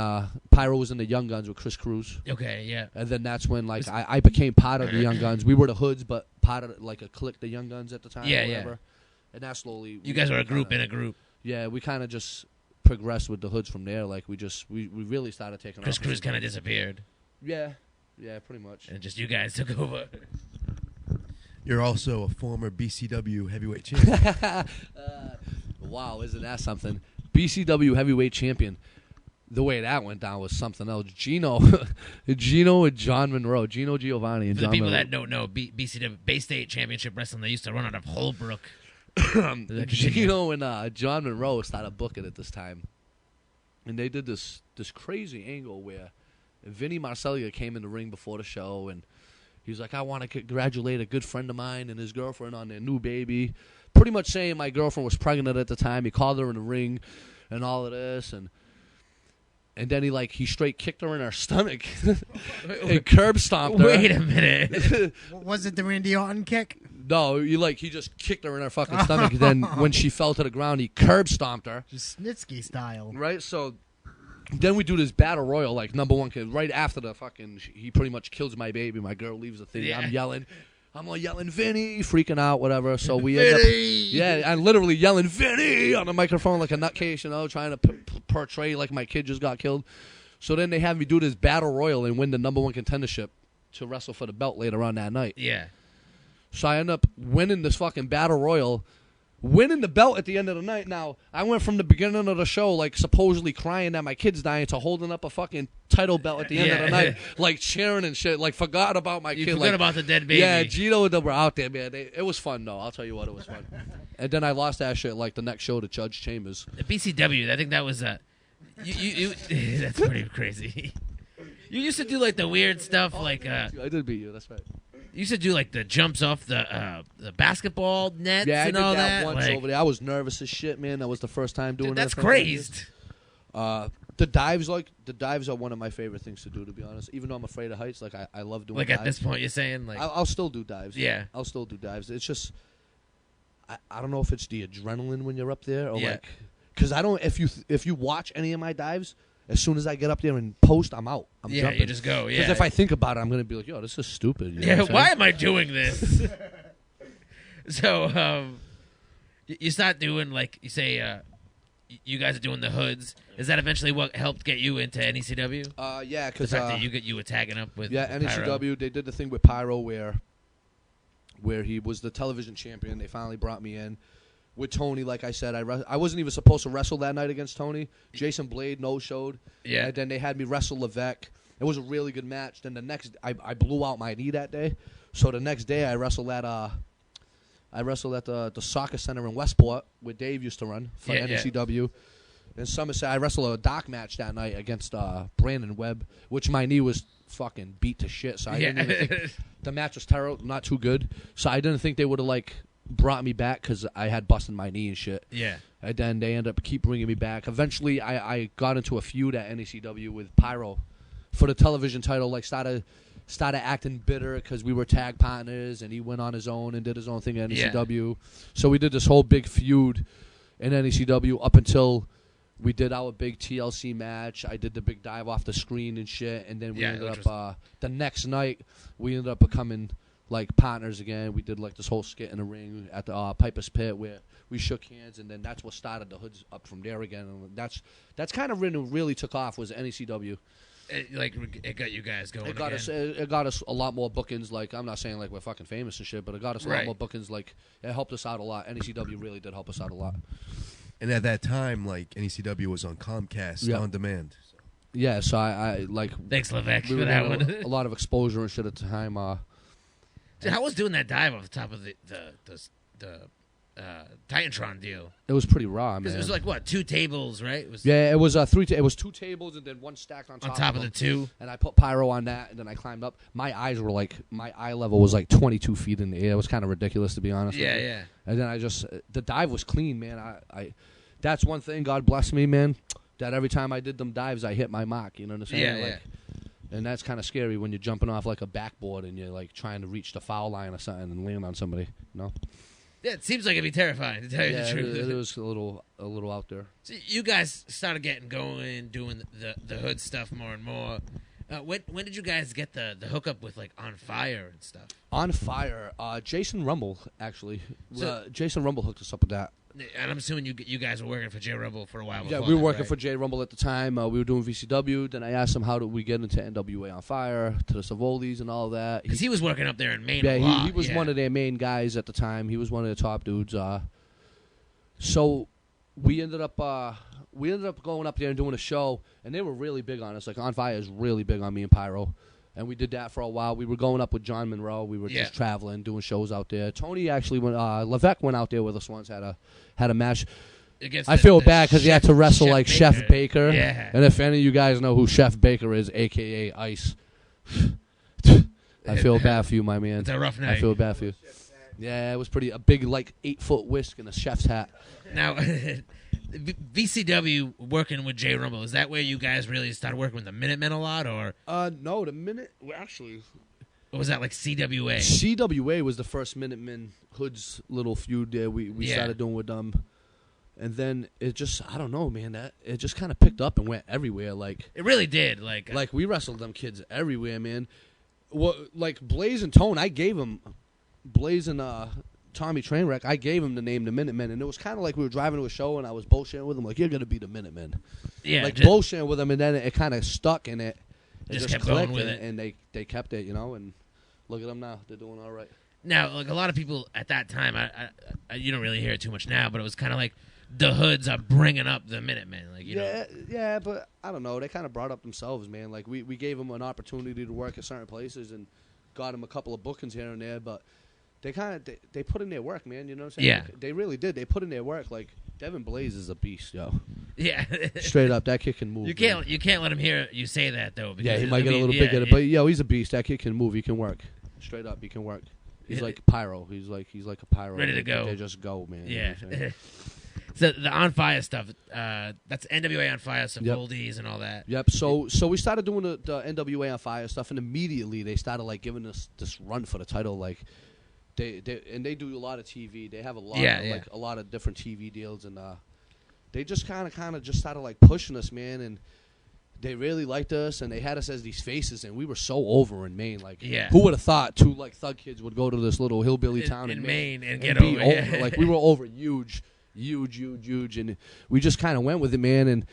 Pyro was in the Young Guns with Chris Cruz. Okay, yeah. And then that's when like I became part of the Young Guns. We were the Hoods, but part of like a clique, the Young Guns at the time. Yeah, or whatever. yeah. And that slowly. You guys were a group in a group. Yeah, we kind of just progressed with the Hoods from there. Like we really started taking. Chris Cruz kind of disappeared. Yeah, pretty much. And just you guys took over. You're also a former BCW heavyweight champion. Wow, isn't that something? BCW heavyweight champion. The way that went down was something else. Gino and John Monroe. Gino Giovanni and For the John people Monroe. that don't know, BCW, Bay State Championship Wrestling, they used to run out of Holbrook. Gino and John Monroe started booking at this time. And they did this crazy angle where Vinny Marcellia came in the ring before the show, and he was like, I want to congratulate a good friend of mine and his girlfriend on their new baby. Pretty much saying my girlfriend was pregnant at the time. He called her in the ring and all of this, and then he straight kicked her in her stomach and curb stomped her. Wait a minute. Was it the Randy Orton kick? No, he just kicked her in her fucking stomach. Then when she fell to the ground, he curb stomped her. Just Snitsky style. Right, so then we do this battle royal, like number one kid. Right after the fucking, he pretty much kills my baby. My girl leaves the thing. Yeah. I'm yelling, Vinny, freaking out, whatever. So we end up, I'm literally yelling Vinny on the microphone like a nutcase, trying to portray like my kid just got killed. So then they have me do this battle royal and win the number one contendership to wrestle for the belt later on that night. Yeah. So I end up winning this fucking battle royal, winning the belt at the end of the night. Now, I went from the beginning of the show, like, supposedly crying that my kid's dying to holding up a fucking title belt at the end of the night, like, cheering and shit, like, forgot about my kid. You forgot like, about the dead baby. Yeah, Gino and them were out there, man. It was fun, though. I'll tell you what, it was fun. And then I lost that shit, like, the next show to Judge Chambers. The BCW, I think that was you that's pretty crazy. You used to do, like, the weird stuff, like... I did beat you, that's right. You used to do, like, the jumps off the basketball nets Yeah, I and did all that that. once like, over there. I was nervous as shit, man. That was the first time doing dude, that. that's for crazed. The dives are one of my favorite things to do, to be honest. Even though I'm afraid of heights, like I love doing Like, dives. at this point, you're saying, like... I'll still do dives. Yeah. I'll still do dives. It's just, I don't know if it's the adrenaline when you're up there or like, because I don't. If you watch any of my dives, as soon as I get up there and post, I'm out. I'm jumping. you just go. Yeah. Because if I think about it, I'm gonna be like, yo, this is stupid. You know Yeah, what I'm why saying? am I doing this? So, you start doing, like, you say, you guys are doing the hoods. Is that eventually what helped get you into NECW? Yeah, The because fact that you were tagging up with NECW, Pyro? they did the thing with Pyro where he was the television champion. They finally brought me in. With Tony, like I said, I wasn't even supposed to wrestle that night against Tony. Jason Blade no-showed. Yeah. And then they had me wrestle Levesque. It was a really good match. Then the next, I blew out my knee that day. So the next day, I wrestled at the soccer center in Westport where Dave used to run for NECW. In Somerset, I wrestled a dock match that night against Brandon Webb, which my knee was fucking beat to shit. So I didn't even think the match was terrible, not too good. So I didn't think they would have brought me back because I had busted my knee and shit. Yeah. And then they ended up keep bringing me back. Eventually, I got into a feud at NECW with Pyro for the television title. Like started acting bitter because we were tag partners, and he went on his own and did his own thing at NECW. So we did this whole big feud in NECW up until we did our big TLC match. I did the big dive off the screen and shit, and then we ended up the next night we ended up becoming like partners again. We did like this whole skit in the ring at the Piper's Pit where we shook hands, and then that's what started the hoods up from there again. And that's kind of when it really took off was NECW. It got you guys going. It got us a lot more bookings. Like I'm not saying like we're fucking famous and shit, but it got us a lot more bookings. Like it helped us out a lot. NECW really did help us out a lot. And at that time, like NECW was on Comcast on demand. So. Yeah, so I like. Thanks, Levesque, we for that one. A lot of exposure and shit at the time. Dude, how was doing that dive off the top of the Titantron deal? It was pretty raw, man. Because it was like what, 2 tables, right? It was it was it was 2 tables and then one stacked on top of the 2. And I put Pyro on that, and then I climbed up. My eye level was like 22 feet in the air. It was kind of ridiculous, to be honest. with you. Yeah. And then the dive was clean, man. I that's one thing. God bless me, man. That every time I did them dives, I hit my mark. You know what I'm saying? Yeah. And that's kind of scary when you're jumping off like a backboard and you're like trying to reach the foul line or something and land on somebody. You know? Yeah, it seems like it'd be terrifying, to tell you the Yeah, truth. it was a little out there. So you guys started getting going, doing the hood stuff more and more. When did you guys get the hookup with like On Fire and stuff? On Fire, Jason Rumble actually. So- Jason Rumble hooked us up with that. And I'm assuming you guys were working for J Rumble for a while. Yeah, before we were that, working right? for J Rumble at the time. We were doing VCW. Then I asked him how did we get into NWA On Fire, to the Savolis and all that. Because he was working up there in Maine. Yeah, a lot. he was one of their main guys at the time. He was one of the top dudes. So we ended up going up there and doing a show, and they were really big on us. Like On Fire is really big on me and Pyro, and we did that for a while. We were going up with John Monroe. We were just traveling, doing shows out there. Tony actually went. Levesque went out there with us once. Had a match. Against I feel bad because Chef- he had to wrestle like Chef Baker. Yeah. And if any of you guys know who Chef Baker is, a.k.a. Ice, I feel bad for you, my man. It's a rough night. I feel bad for you. Yeah, it was a big, like, 8-foot whisk and a chef's hat. Now, VCW working with J Rumble, is that where you guys really started working with the Minutemen a lot, or No, the minute, well, actually, was that like CWA? CWA was the first Minutemen Hood's little feud there we started doing with them. And then it just, I don't know, man, it just kind of picked up and went everywhere. Like, It really did. Like we wrestled them kids everywhere, man. Like Blaze and Tone, I gave them, Blaze and Tommy Trainwreck, I gave him the name the Minutemen, and it was kind of like we were driving to a show and I was bullshitting with them, like, you're gonna be the Minutemen. yeah, Like just, bullshitting with them, and then it kind of stuck in it. Just kept going clicked, with it. and they kept it, you know. And look at them now; they're doing all right. now like a lot of people at that time, I you don't really hear it too much now, but it was kind of like the Hoods are bringing up the Minutemen, like you know. Yeah, but I don't know. They kind of brought up themselves, man. Like we gave them an opportunity to work at certain places and got them a couple of bookings here and there, but they kind of they put in their work, man. You know what I'm saying? Yeah. They really did. They put in their work. Like Devin Blaze is a beast, yo. Yeah, Straight up, that kid can move. you can't let him hear you say that though. Because Yeah, he might it'll get a be- little yeah, big at it, yeah. but yo, he's a beast. That kid can move. He can work. Straight up, he can work. He's Yeah. like pyro. He's like a pyro. Ready to go. They just go, man. You know what I'm Yeah. saying? So the On Fire stuff, that's NWA On Fire, some oldies and all that. Yep. So we started doing the NWA On Fire stuff, and immediately they started like giving us this run for the title. Like they do a lot of TV. They have a lot of, like a lot of different TV deals, and they just kind of just started like pushing us, man. And they really liked us, and they had us as these faces, and we were so over in Maine. Like, who would have thought two like thug kids would go to this little hillbilly town in Maine and get be over? over? Like we were over huge, and we just kind of went with it, man. And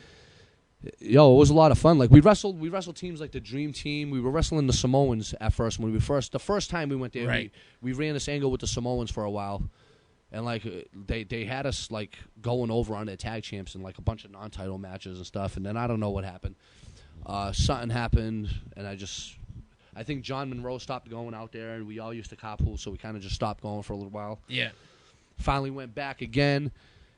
yo, it was a lot of fun. Like we wrestled teams like the Dream Team. We were wrestling the Samoans at first when the first time we went there. Right. We ran this angle with the Samoans for a while. And, like, they had us, like, going over on their tag champs and, like, a bunch of non-title matches and stuff. And then I don't know what happened. Something happened, and I think John Monroe stopped going out there, and we all used to carpool, so we kind of just stopped going for a little while. Yeah. Finally went back again,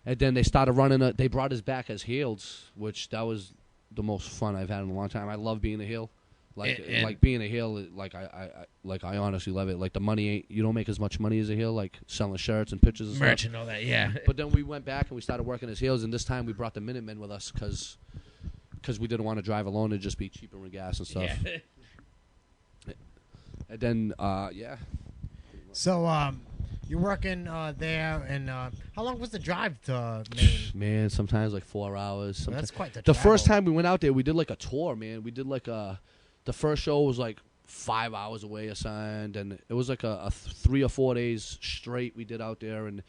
and then they started running they brought us back as heels, which that was the most fun I've had in a long time. I love being a heel. Like being a heel, like I honestly love it. Like the money ain't, you don't make as much money as a heel, like selling shirts and pictures and merch stuff. and all that. Yeah. But then we went back and we started working as heels, and this time we brought the Minutemen with us because we didn't want to drive alone and just be cheaper with gas and stuff. Yeah. And then So you're working there, and how long was the drive to Maine? Man, sometimes like 4 hours. Well, that's quite the The travel. first time we went out there, we did like a tour, man. We did like the first show was like 5 hours away assigned, and it was like a 3 or 4 days straight we did out there, and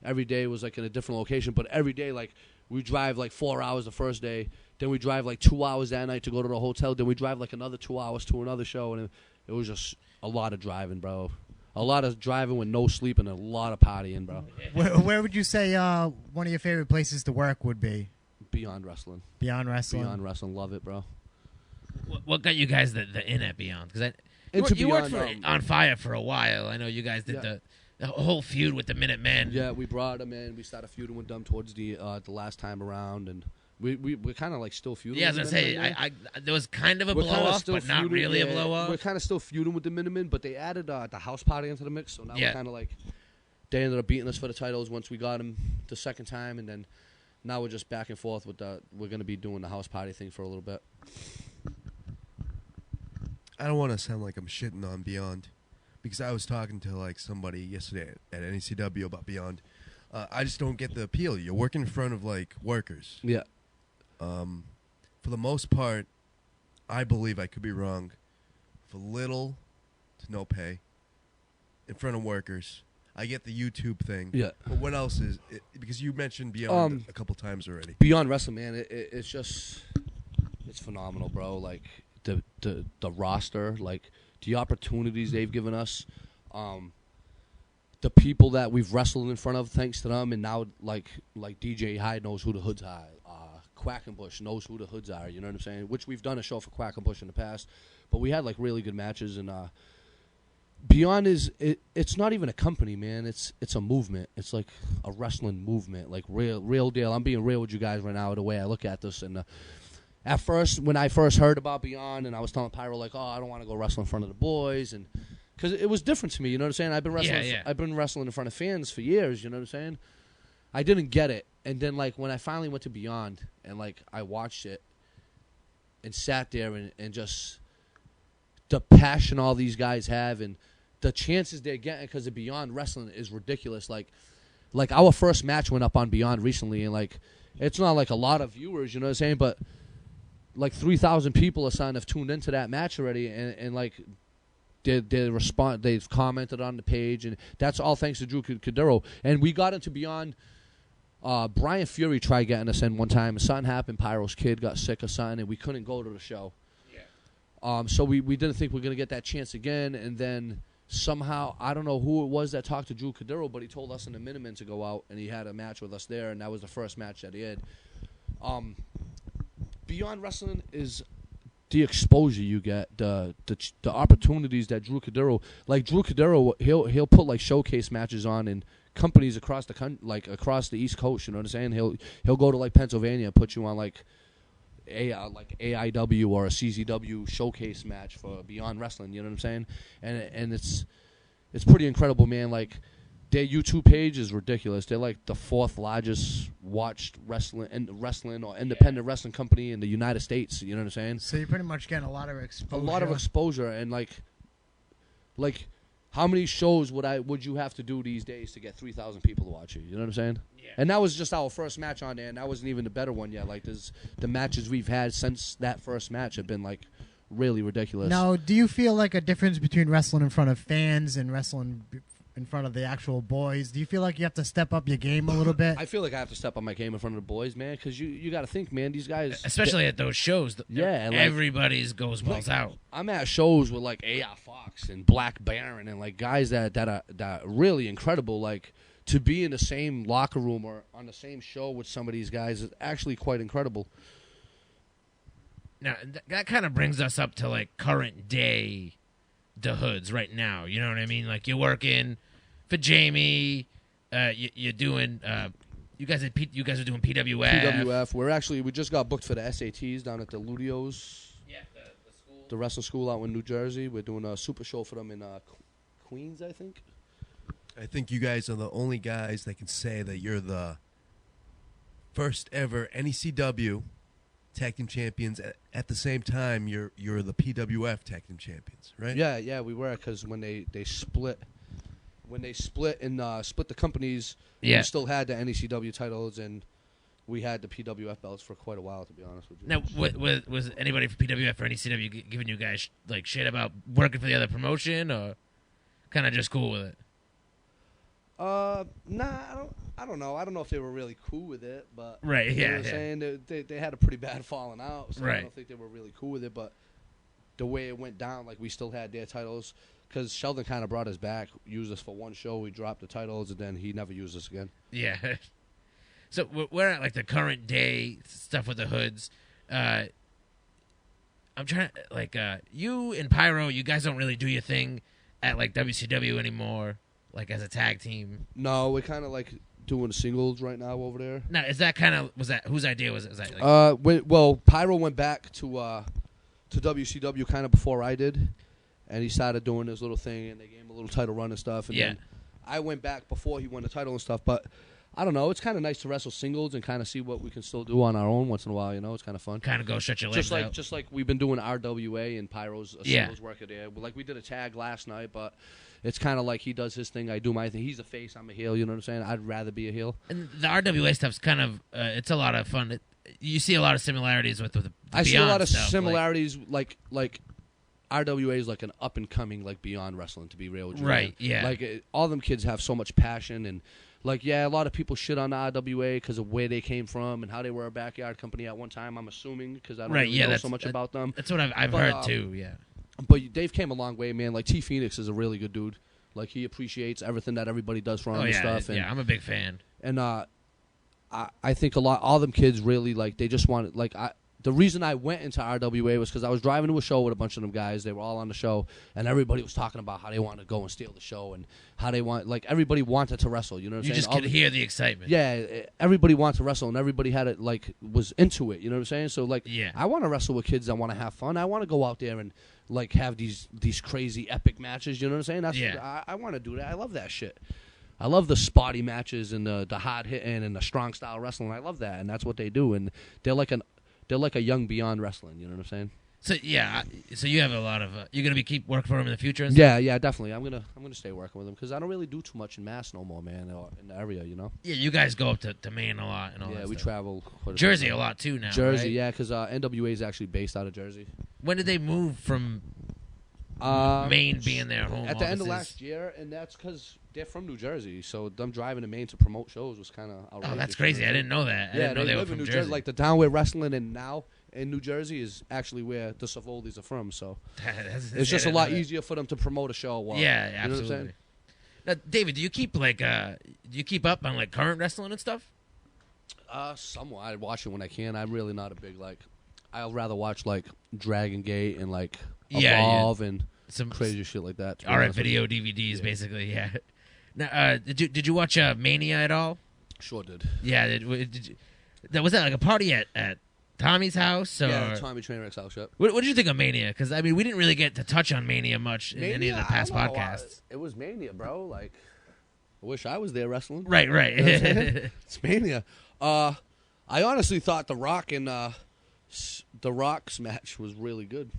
every day was like in a different location. But every day, like we drive like 4 hours the first day, then we drive like 2 hours that night to go to the hotel, then we drive like another 2 hours to another show, and it was just a lot of driving, bro. A lot of driving with no sleep and a lot of partying, bro. Where would you say one of your favorite places to work would be? Beyond wrestling. Beyond wrestling. Beyond wrestling, love it, bro. What got you guys the in at Beyond? Because you worked for On Fire for a while. I know you guys did the whole feud with the Minutemen. Yeah, we brought them in. We started feuding with them towards the last time around, and we're kind of like still feuding. Yeah, I was with gonna them say right now. there was kind of a We're blow kinda off, still but not feuding, really a yeah, blow off. We're kind of still feuding with the Minutemen, but they added the house party into the mix, so now we're kind of like they ended up beating us for the titles once we got them the second time, and then now we're just back and forth with we're gonna be doing the house party thing for a little bit. I don't want to sound like I'm shitting on Beyond, because I was talking to like somebody yesterday at NECW about Beyond. I just don't get the appeal. You're working in front of like workers. Yeah. For the most part, I believe, I could be wrong, for little to no pay, in front of workers. I get the YouTube thing. Yeah. But what else is it? Because you mentioned Beyond a couple times already. Beyond Wrestling, man, it's just, it's phenomenal, bro. Like the roster, like the opportunities they've given us, the people that we've wrestled in front of, thanks to them, and now like DJ Hyde knows who the Hoods are. Quackenbush knows who the Hoods are. You know what I'm saying? Which we've done a show for Quackenbush in the past, but we had like really good matches. And Beyond it's not even a company, man. It's a movement. It's like a wrestling movement, like real deal. I'm being real with you guys right now, the way I look at this. And at first, when I first heard about Beyond, and I was telling Pyro like, oh, I don't want to go wrestle in front of the boys, and because it was different to me. You know what I'm saying? I've been wrestling. I've been wrestling in front of fans for years. You know what I'm saying? I didn't get it. And then, like, when I finally went to Beyond and, like, I watched it and sat there and just the passion all these guys have and the chances they're getting because of Beyond Wrestling is ridiculous. Like our first match went up on Beyond recently, and, like, it's not, like, a lot of viewers, you know what I'm saying? But, like, 3,000 people or something have tuned into that match already, and like, they've commented on the page, and that's all thanks to Drew Cadero. And we got into Beyond. Brian Fury tried getting us in one time. Something happened. Pyro's kid got sick or something, and we couldn't go to the show. Yeah. So we didn't think we were going to get that chance again. And then somehow, I don't know who it was that talked to Drew Cadero, but he told us in the Minutemen to go out, and he had a match with us there, and that was the first match that he had. Beyond Wrestling is the exposure you get, the opportunities that Drew Cadero, like Drew Cadero, he'll put like showcase matches on in companies across the country, like across the East Coast. You know what I'm saying? He'll go to like Pennsylvania and put you on like AIW or a CZW showcase match for Beyond Wrestling. You know what I'm saying? And it's pretty incredible, man. Like their YouTube page is ridiculous. They're like the 4th largest watched wrestling or independent wrestling company in the United States. You know what I'm saying? So you're pretty much getting a lot of exposure. A lot of exposure, and like how many shows would you have to do these days to get 3,000 people to watch you? You know what I'm saying? Yeah. And that was just our first match on there, and that wasn't even the better one yet. Like the matches we've had since that first match have been like really ridiculous. Now, do you feel like a difference between wrestling in front of fans and wrestling in front of the actual boys? Do you feel like you have to step up your game a little bit? I feel like I have to step up my game in front of the boys, man, because you got to think, man, these guys... Especially at those shows. Yeah. Everybody's goes balls out. I'm at shows with, like, A.R. Fox and Black Baron and, like, guys that are really incredible. Like, to be in the same locker room or on the same show with some of these guys is actually quite incredible. Now, that kind of brings us up to, like, current day the Hoods right now. You know what I mean? Like, you're working... For Jamie, you're doing. You guys are doing PWF. We just got booked for the SATs down at the Ludios. Yeah, the school. The wrestling school out in New Jersey. We're doing a super show for them in Queens, I think. I think you guys are the only guys that can say that you're the first ever NECW tag team champions. At the same time, you're the PWF tag team champions, right? Yeah, we were, because when they split. When they split the companies, we still had the NECW titles, and we had the PWF belts for quite a while, to be honest with you. Now, was anybody from PWF or NECW giving you guys like shit about working for the other promotion, or kind of just cool with it? Nah, I don't know. I don't know if they were really cool with it, but right, you know what I'm saying? They had a pretty bad falling out, so I don't think they were really cool with it. But the way it went down, like, we still had their titles. Because Sheldon kind of brought us back, used us for one show, we dropped the titles, and then he never used us again. Yeah. So we're at, like, the current day stuff with the Hoods. I'm trying to, like, you and Pyro, you guys don't really do your thing at, like, WCW anymore, like, as a tag team. No, we're kind of, like, doing singles right now over there. Now, is that kind of, whose idea was it? Was that, like, well, Pyro went back to WCW kind of before I did. And he started doing his little thing, and they gave him a little title run and stuff. And then I went back before he won the title and stuff. But I don't know. It's kind of nice to wrestle singles and kind of see what we can still do on our own once in a while. You know, it's kind of fun. Kind of go stretch your legs out. Just like we've been doing RWA and Pyro's Yeah. singles work there. Like we did a tag last night, but it's kind of like he does his thing, I do my thing. He's a face, I'm a heel. You know what I'm saying? I'd rather be a heel. And the RWA stuff's kind of it's a lot of fun. You see a lot of similarities with the I see a Beyond lot of stuff, similarities, like RWA is like an up and coming like Beyond Wrestling, to be real with you. Right, man. yeah. Like all them kids have so much passion and. Like, yeah, a lot of people shit on the RWA because of where they came from and how they were a backyard company at one time, I'm assuming, because I don't really know so much about them. That's what I've heard, too, yeah. But Dave came a long way, man. Like, T. Phoenix is a really good dude. Like, he appreciates everything that everybody does for him and stuff. Yeah, I'm a big fan. And I think all them kids really, like, they just wanted, like, the reason I went into RWA was because I was driving to a show with a bunch of them guys. They were all on the show, and everybody was talking about how they wanted to go and steal the show and how they want, like, everybody wanted to wrestle. You know what I'm saying? You just could hear the excitement. Yeah, everybody wanted to wrestle, and everybody had it, like, was into it. You know what I'm saying? So, like, yeah. I want to wrestle with kids that want to have fun. I want to go out there and, like, have these crazy epic matches. You know what I'm saying? I want to do that. I love that shit. I love the spotty matches and the hard hitting and the strong style wrestling. I love that, and that's what they do. And they're like a young Beyond Wrestling, you know what I'm saying? So yeah, so you have a lot of you're gonna keep working for him in the future. And stuff? Yeah, definitely. I'm gonna stay working with him because I don't really do too much in Mass no more, man, or in the area, you know. Yeah, you guys go up to Maine a lot and all that. Yeah, we stuff. travel. Jersey a lot too now. Jersey, right? yeah, because NWA is actually based out of Jersey. When did they move from Maine being their home? At the end of last year, and that's because they're from New Jersey, so them driving to Maine to promote shows was kind of outrageous. Oh, that's crazy! I didn't know that. I didn't know they were live from in New Jersey. Like the town we're wrestling in now. In New Jersey is actually where the Savoldis are from, so it's just a lot easier for them to promote a show. Yeah, absolutely. You know what I'm saying? Now, David, do you keep up on like current wrestling and stuff? Somewhat. I watch it when I can. I'm really not a big I'll rather watch like Dragon Gate and like Evolve and some crazy shit like that. All right, video DVDs, basically. Yeah. Now, did you watch Mania at all? Sure did. Yeah. Did you, was that like a party at Tommy's house? Or? Yeah, Tommy Trainwreck's house. Yep. What did you think of Mania? Because I mean, we didn't really get to touch on Mania much in any of the past podcasts. It was Mania, bro. Like, I wish I was there wrestling. Right. You know what I'm saying? It's Mania. I honestly thought The Rock and The Rock's match was really good.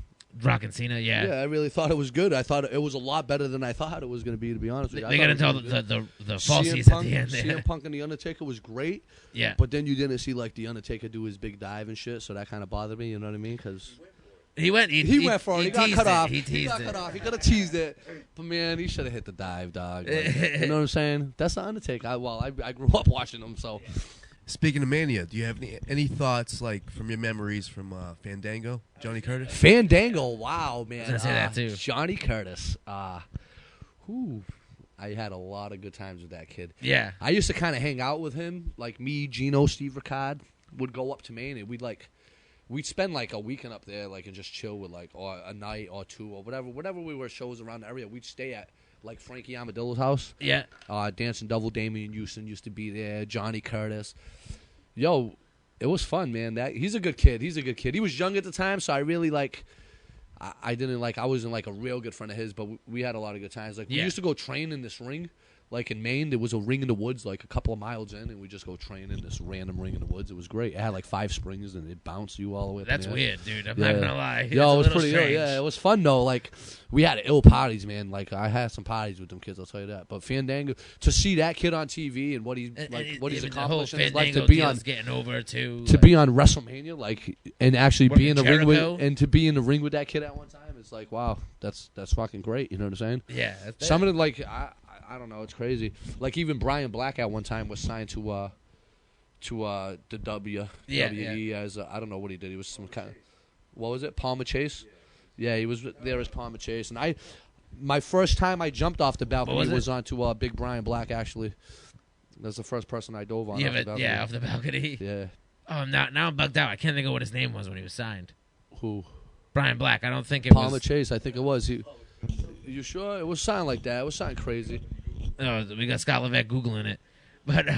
Rock and Cena, yeah. Yeah, I really thought it was good. I thought it was a lot better than I thought it was going to be, to be honest with you. They got into all the falsies at the end. CM Punk and The Undertaker was great. Yeah. But then you didn't see, like, The Undertaker do his big dive and shit, so that kind of bothered me, you know what I mean? Because he went for it. He got cut off. He got cut off. He could have teased it. But, man, he should have hit the dive, dog. Like, you know what I'm saying? That's The Undertaker. I grew up watching him, so... Speaking of Mania, do you have any thoughts, like, from your memories from Fandango, Johnny Curtis? Fandango, wow, man. I was going to say that, too. Johnny Curtis. I had a lot of good times with that kid. Yeah. I used to kind of hang out with him. Like, me, Gino, Steve Ricard would go up to Maine, and we'd spend, like, a weekend up there, like, and just chill with, like, or a night or two or whatever we were shows around the area. We'd stay at, like, Frankie Amadillo's house. Yeah. Dancing Devil Damian Houston used to be there. Johnny Curtis. Yo, it was fun, man. He's a good kid. He was young at the time, so I really, like, I wasn't, like, a real good friend of his, but we had a lot of good times. Like, we used to go train in this ring. Like, in Maine, there was a ring in the woods, like, a couple of miles in, and we just go train in this random ring in the woods. It was great. It had, like, 5 springs, and it bounced you all the way up. That's weird, dude. I'm not going to lie. Yo, it was pretty strange. Yeah, it was fun, though. Like, we had ill parties, man. Like, I had some parties with them kids, I'll tell you that. But Fandango, to see that kid on TV and what he's accomplished in his life, to be on getting over too, be on WrestleMania, like, and actually be in the ring with that kid at one time, it's like, wow, that's fucking great. You know what I'm saying? Yeah. Some of them, like, I don't know, it's crazy. Like, even Brian Black at one time was signed to the WWE as I don't know what he did. He was some kind of, what was it, Palmer Chase? Yeah, he was there as Palmer Chase. And my first time I jumped off the balcony was onto Big Brian Black, actually. That's the first person I dove on. Off the balcony. Yeah, off the balcony. Yeah. Oh, now I'm bugged out. I can't think of what his name was when he was signed. Who? Brian Black. I don't think it was. Palmer Chase, I think it was. You sure? It was something like that. It was something crazy. Oh, we got Scott Levesque Googling it. But, The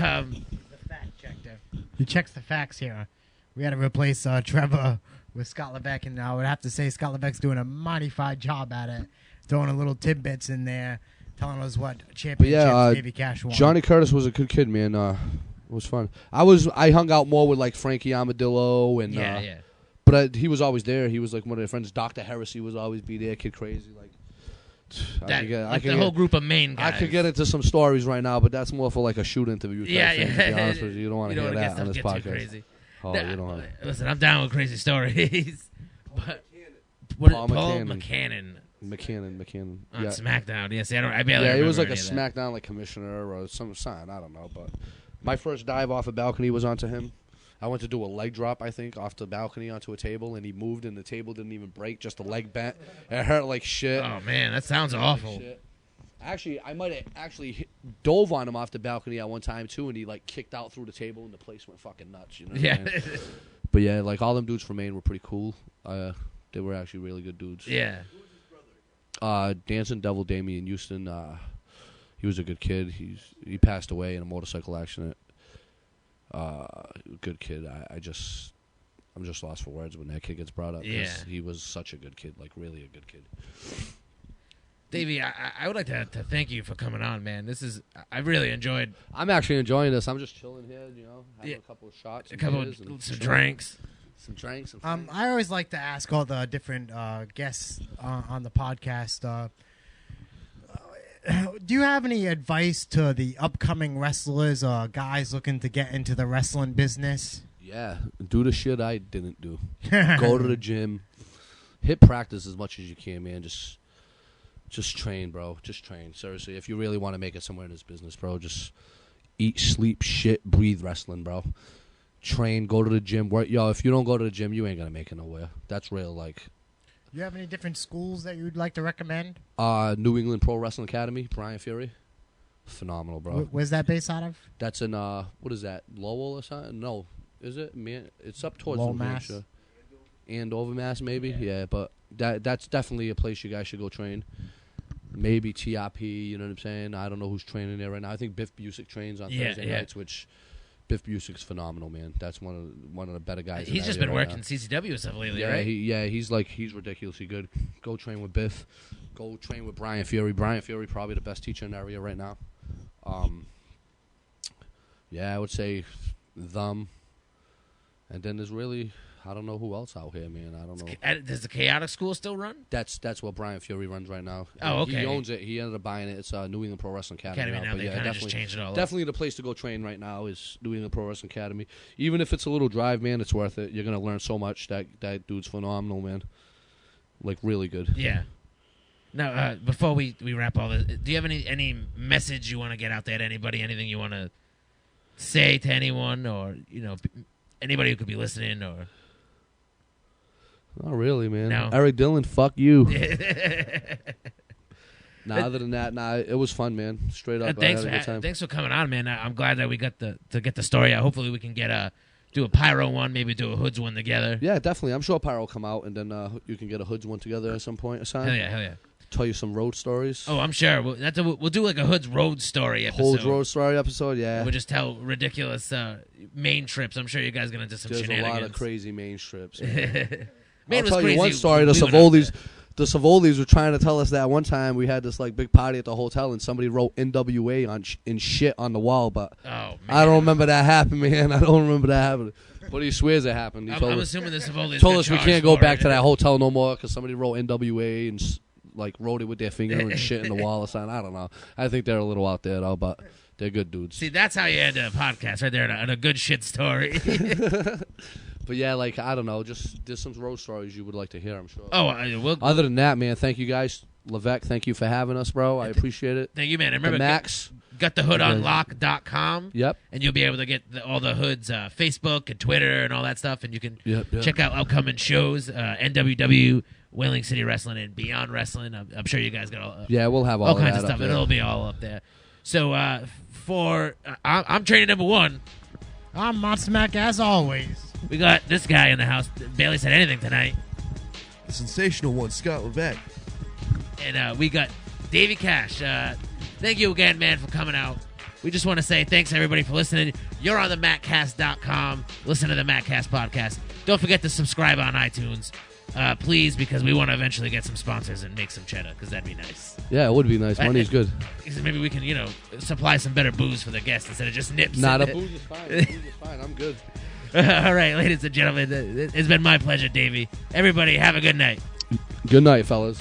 fact checker. He checks the facts here. We had to replace Trevor with Scott Levesque, and I would have to say Scott Levesque's doing a mighty fine job at it, throwing a little tidbits in there. telling us what But championships yeah, Davey Cash won. Johnny Curtis was a good kid, man. It was fun. I hung out more with like Frankie Armadillo and Yeah. But he was always there. He was like one of their friends. Dr. Heresy was always be there. Kid Crazy, like The whole group of main guys. I could get into some stories right now, but that's more for like a shoot interview. Yeah. To be honest with you, you don't want to hear that on this Get podcast. too crazy. Oh, you don't want. Listen, I'm down with crazy stories. But Paul Paul McCannon. McCannon McCannon. on Yeah. SmackDown. Yes, I barely. Yeah, he was like remember a any of that. SmackDown like commissioner or some sign. I don't know, but my first dive off a balcony was onto him. I went to do a leg drop, I think, off the balcony onto a table, and he moved, and the table didn't even break, just the leg bent. It hurt like shit. Oh man, that sounds awful. Actually, I might have actually dove on him off the balcony at one time too, and he like kicked out through the table, and the place went fucking nuts. You know? What I mean? But yeah, like all them dudes from Maine were pretty cool. They were actually really good dudes. Yeah. Dancing Devil Damien Houston. He was a good kid. He passed away in a motorcycle accident. Good kid. I'm just lost for words when that kid gets brought up. 'Cause Yeah. he was such a good kid, like really a good kid. Davey, I would like to thank you for coming on, man. I really enjoyed I'm actually enjoying this. I'm just chilling here, having a couple of shots, some drinks. some drinks. Some friends. I always like to ask all the different guests on the podcast. Do you have any advice to the upcoming wrestlers or guys looking to get into the wrestling business? Yeah, do the shit I didn't do. Go to the gym, hit practice as much as you can, man. Just train, bro. Just train. Seriously, if you really want to make it somewhere in this business, bro, just eat, sleep, shit, breathe wrestling, bro. Train, go to the gym. Work. Yo, if you don't go to the gym, you ain't gonna make it nowhere. That's real, like. You have any different schools that you would like to recommend? New England Pro Wrestling Academy, Brian Fury. Phenomenal, bro. Where's that based out of? That's in, what is that, Lowell or something? No. Is it? Man, it's up towards Lowell, New Mass. Hampshire. Andover, Mass, maybe? Yeah, but that's definitely a place you guys should go train. Maybe TRP, you know what I'm saying? I don't know who's training there right now. I think Biff Busick trains on Thursday nights, which Biff Busick's phenomenal, man. That's one of the better guys. He's just been working CCW stuff lately, right? He's ridiculously good. Go train with Biff. Go train with Brian Fury. Brian Fury probably the best teacher in the area right now. I would say them. And then there's really, I don't know who else out here, man. I don't know. Does the Chaotic School still run? That's what Brian Fury runs right now. Oh, okay. He owns it. He ended up buying it. It's New England Pro Wrestling Academy Now but they kind of just changed it all up. Definitely the place to go train right now is New England Pro Wrestling Academy. Even if it's a little drive, man, it's worth it. You're going to learn so much. That dude's phenomenal, man. Like, really good. Yeah. Now, before we wrap all this, do you have any message you want to get out there to anybody? Anything you want to say to anyone, or anybody who could be listening, or Not really, man. No. Eric Dillon, fuck you. Other than that, it was fun, man. Straight up, I had a good time. Thanks for coming on, man. I'm glad that we got to get the story out. Hopefully, we can do a Pyro one, maybe do a Hoods one together. Yeah, definitely. I'm sure Pyro will come out, and then you can get a Hoods one together at some point or something. Hell yeah. Tell you some road stories. Oh, I'm sure. We'll do like a Hoods Road story episode. Hoods Road story episode, yeah. We'll just tell ridiculous main trips. I'm sure you guys are going to do some There's shenanigans. a lot of crazy main strips. Main I'll was tell crazy. you one story. The Savoldis were trying to tell us that one time we had this like big party at the hotel and somebody wrote NWA in shit on the wall, but I don't remember that happening, man. I don't remember that happening. But he swears it happened. I'm assuming the Savoldis told us we can't go back it. to that hotel no more because somebody wrote NWA and like wrote it with their finger and shit in the wall or something. I don't know. I think they're a little out there though, but they're good dudes. See, that's how you end a podcast right there on a good shit story. But yeah, like I don't know, just there's some road stories you would like to hear, I'm sure. Other than that, man, thank you guys. Levesque, thank you for having us, bro. I appreciate it. Thank you, man. And remember, Max. GotTheHoodOnLock.com. Yep. And you'll be able to get all the Hoods Facebook and Twitter and all that stuff, and you can check out upcoming shows, NWW, Whaling City Wrestling, and Beyond Wrestling. I'm sure you guys got all. We'll have all kinds that of stuff, and it'll be all up there. So I'm training number one. I'm Monster Mack as always. We got this guy in the house. Barely said anything tonight. The sensational one, Scott Levesque. And we got Davey Cash. Thank you again, man, for coming out. We just want to say thanks, everybody, for listening. You're on the MackCast.com. Listen to the MackCast podcast. Don't forget to subscribe on iTunes. please, because we want to eventually get some sponsors and make some cheddar, because that'd be nice. Yeah, it would be nice. Money's good. Maybe we can, supply some better booze for the guests instead of just nips. Nah, the booze is fine. The booze is fine. I'm good. All right, ladies and gentlemen, it's been my pleasure, Davey. Everybody, have a good night. Good night, fellas.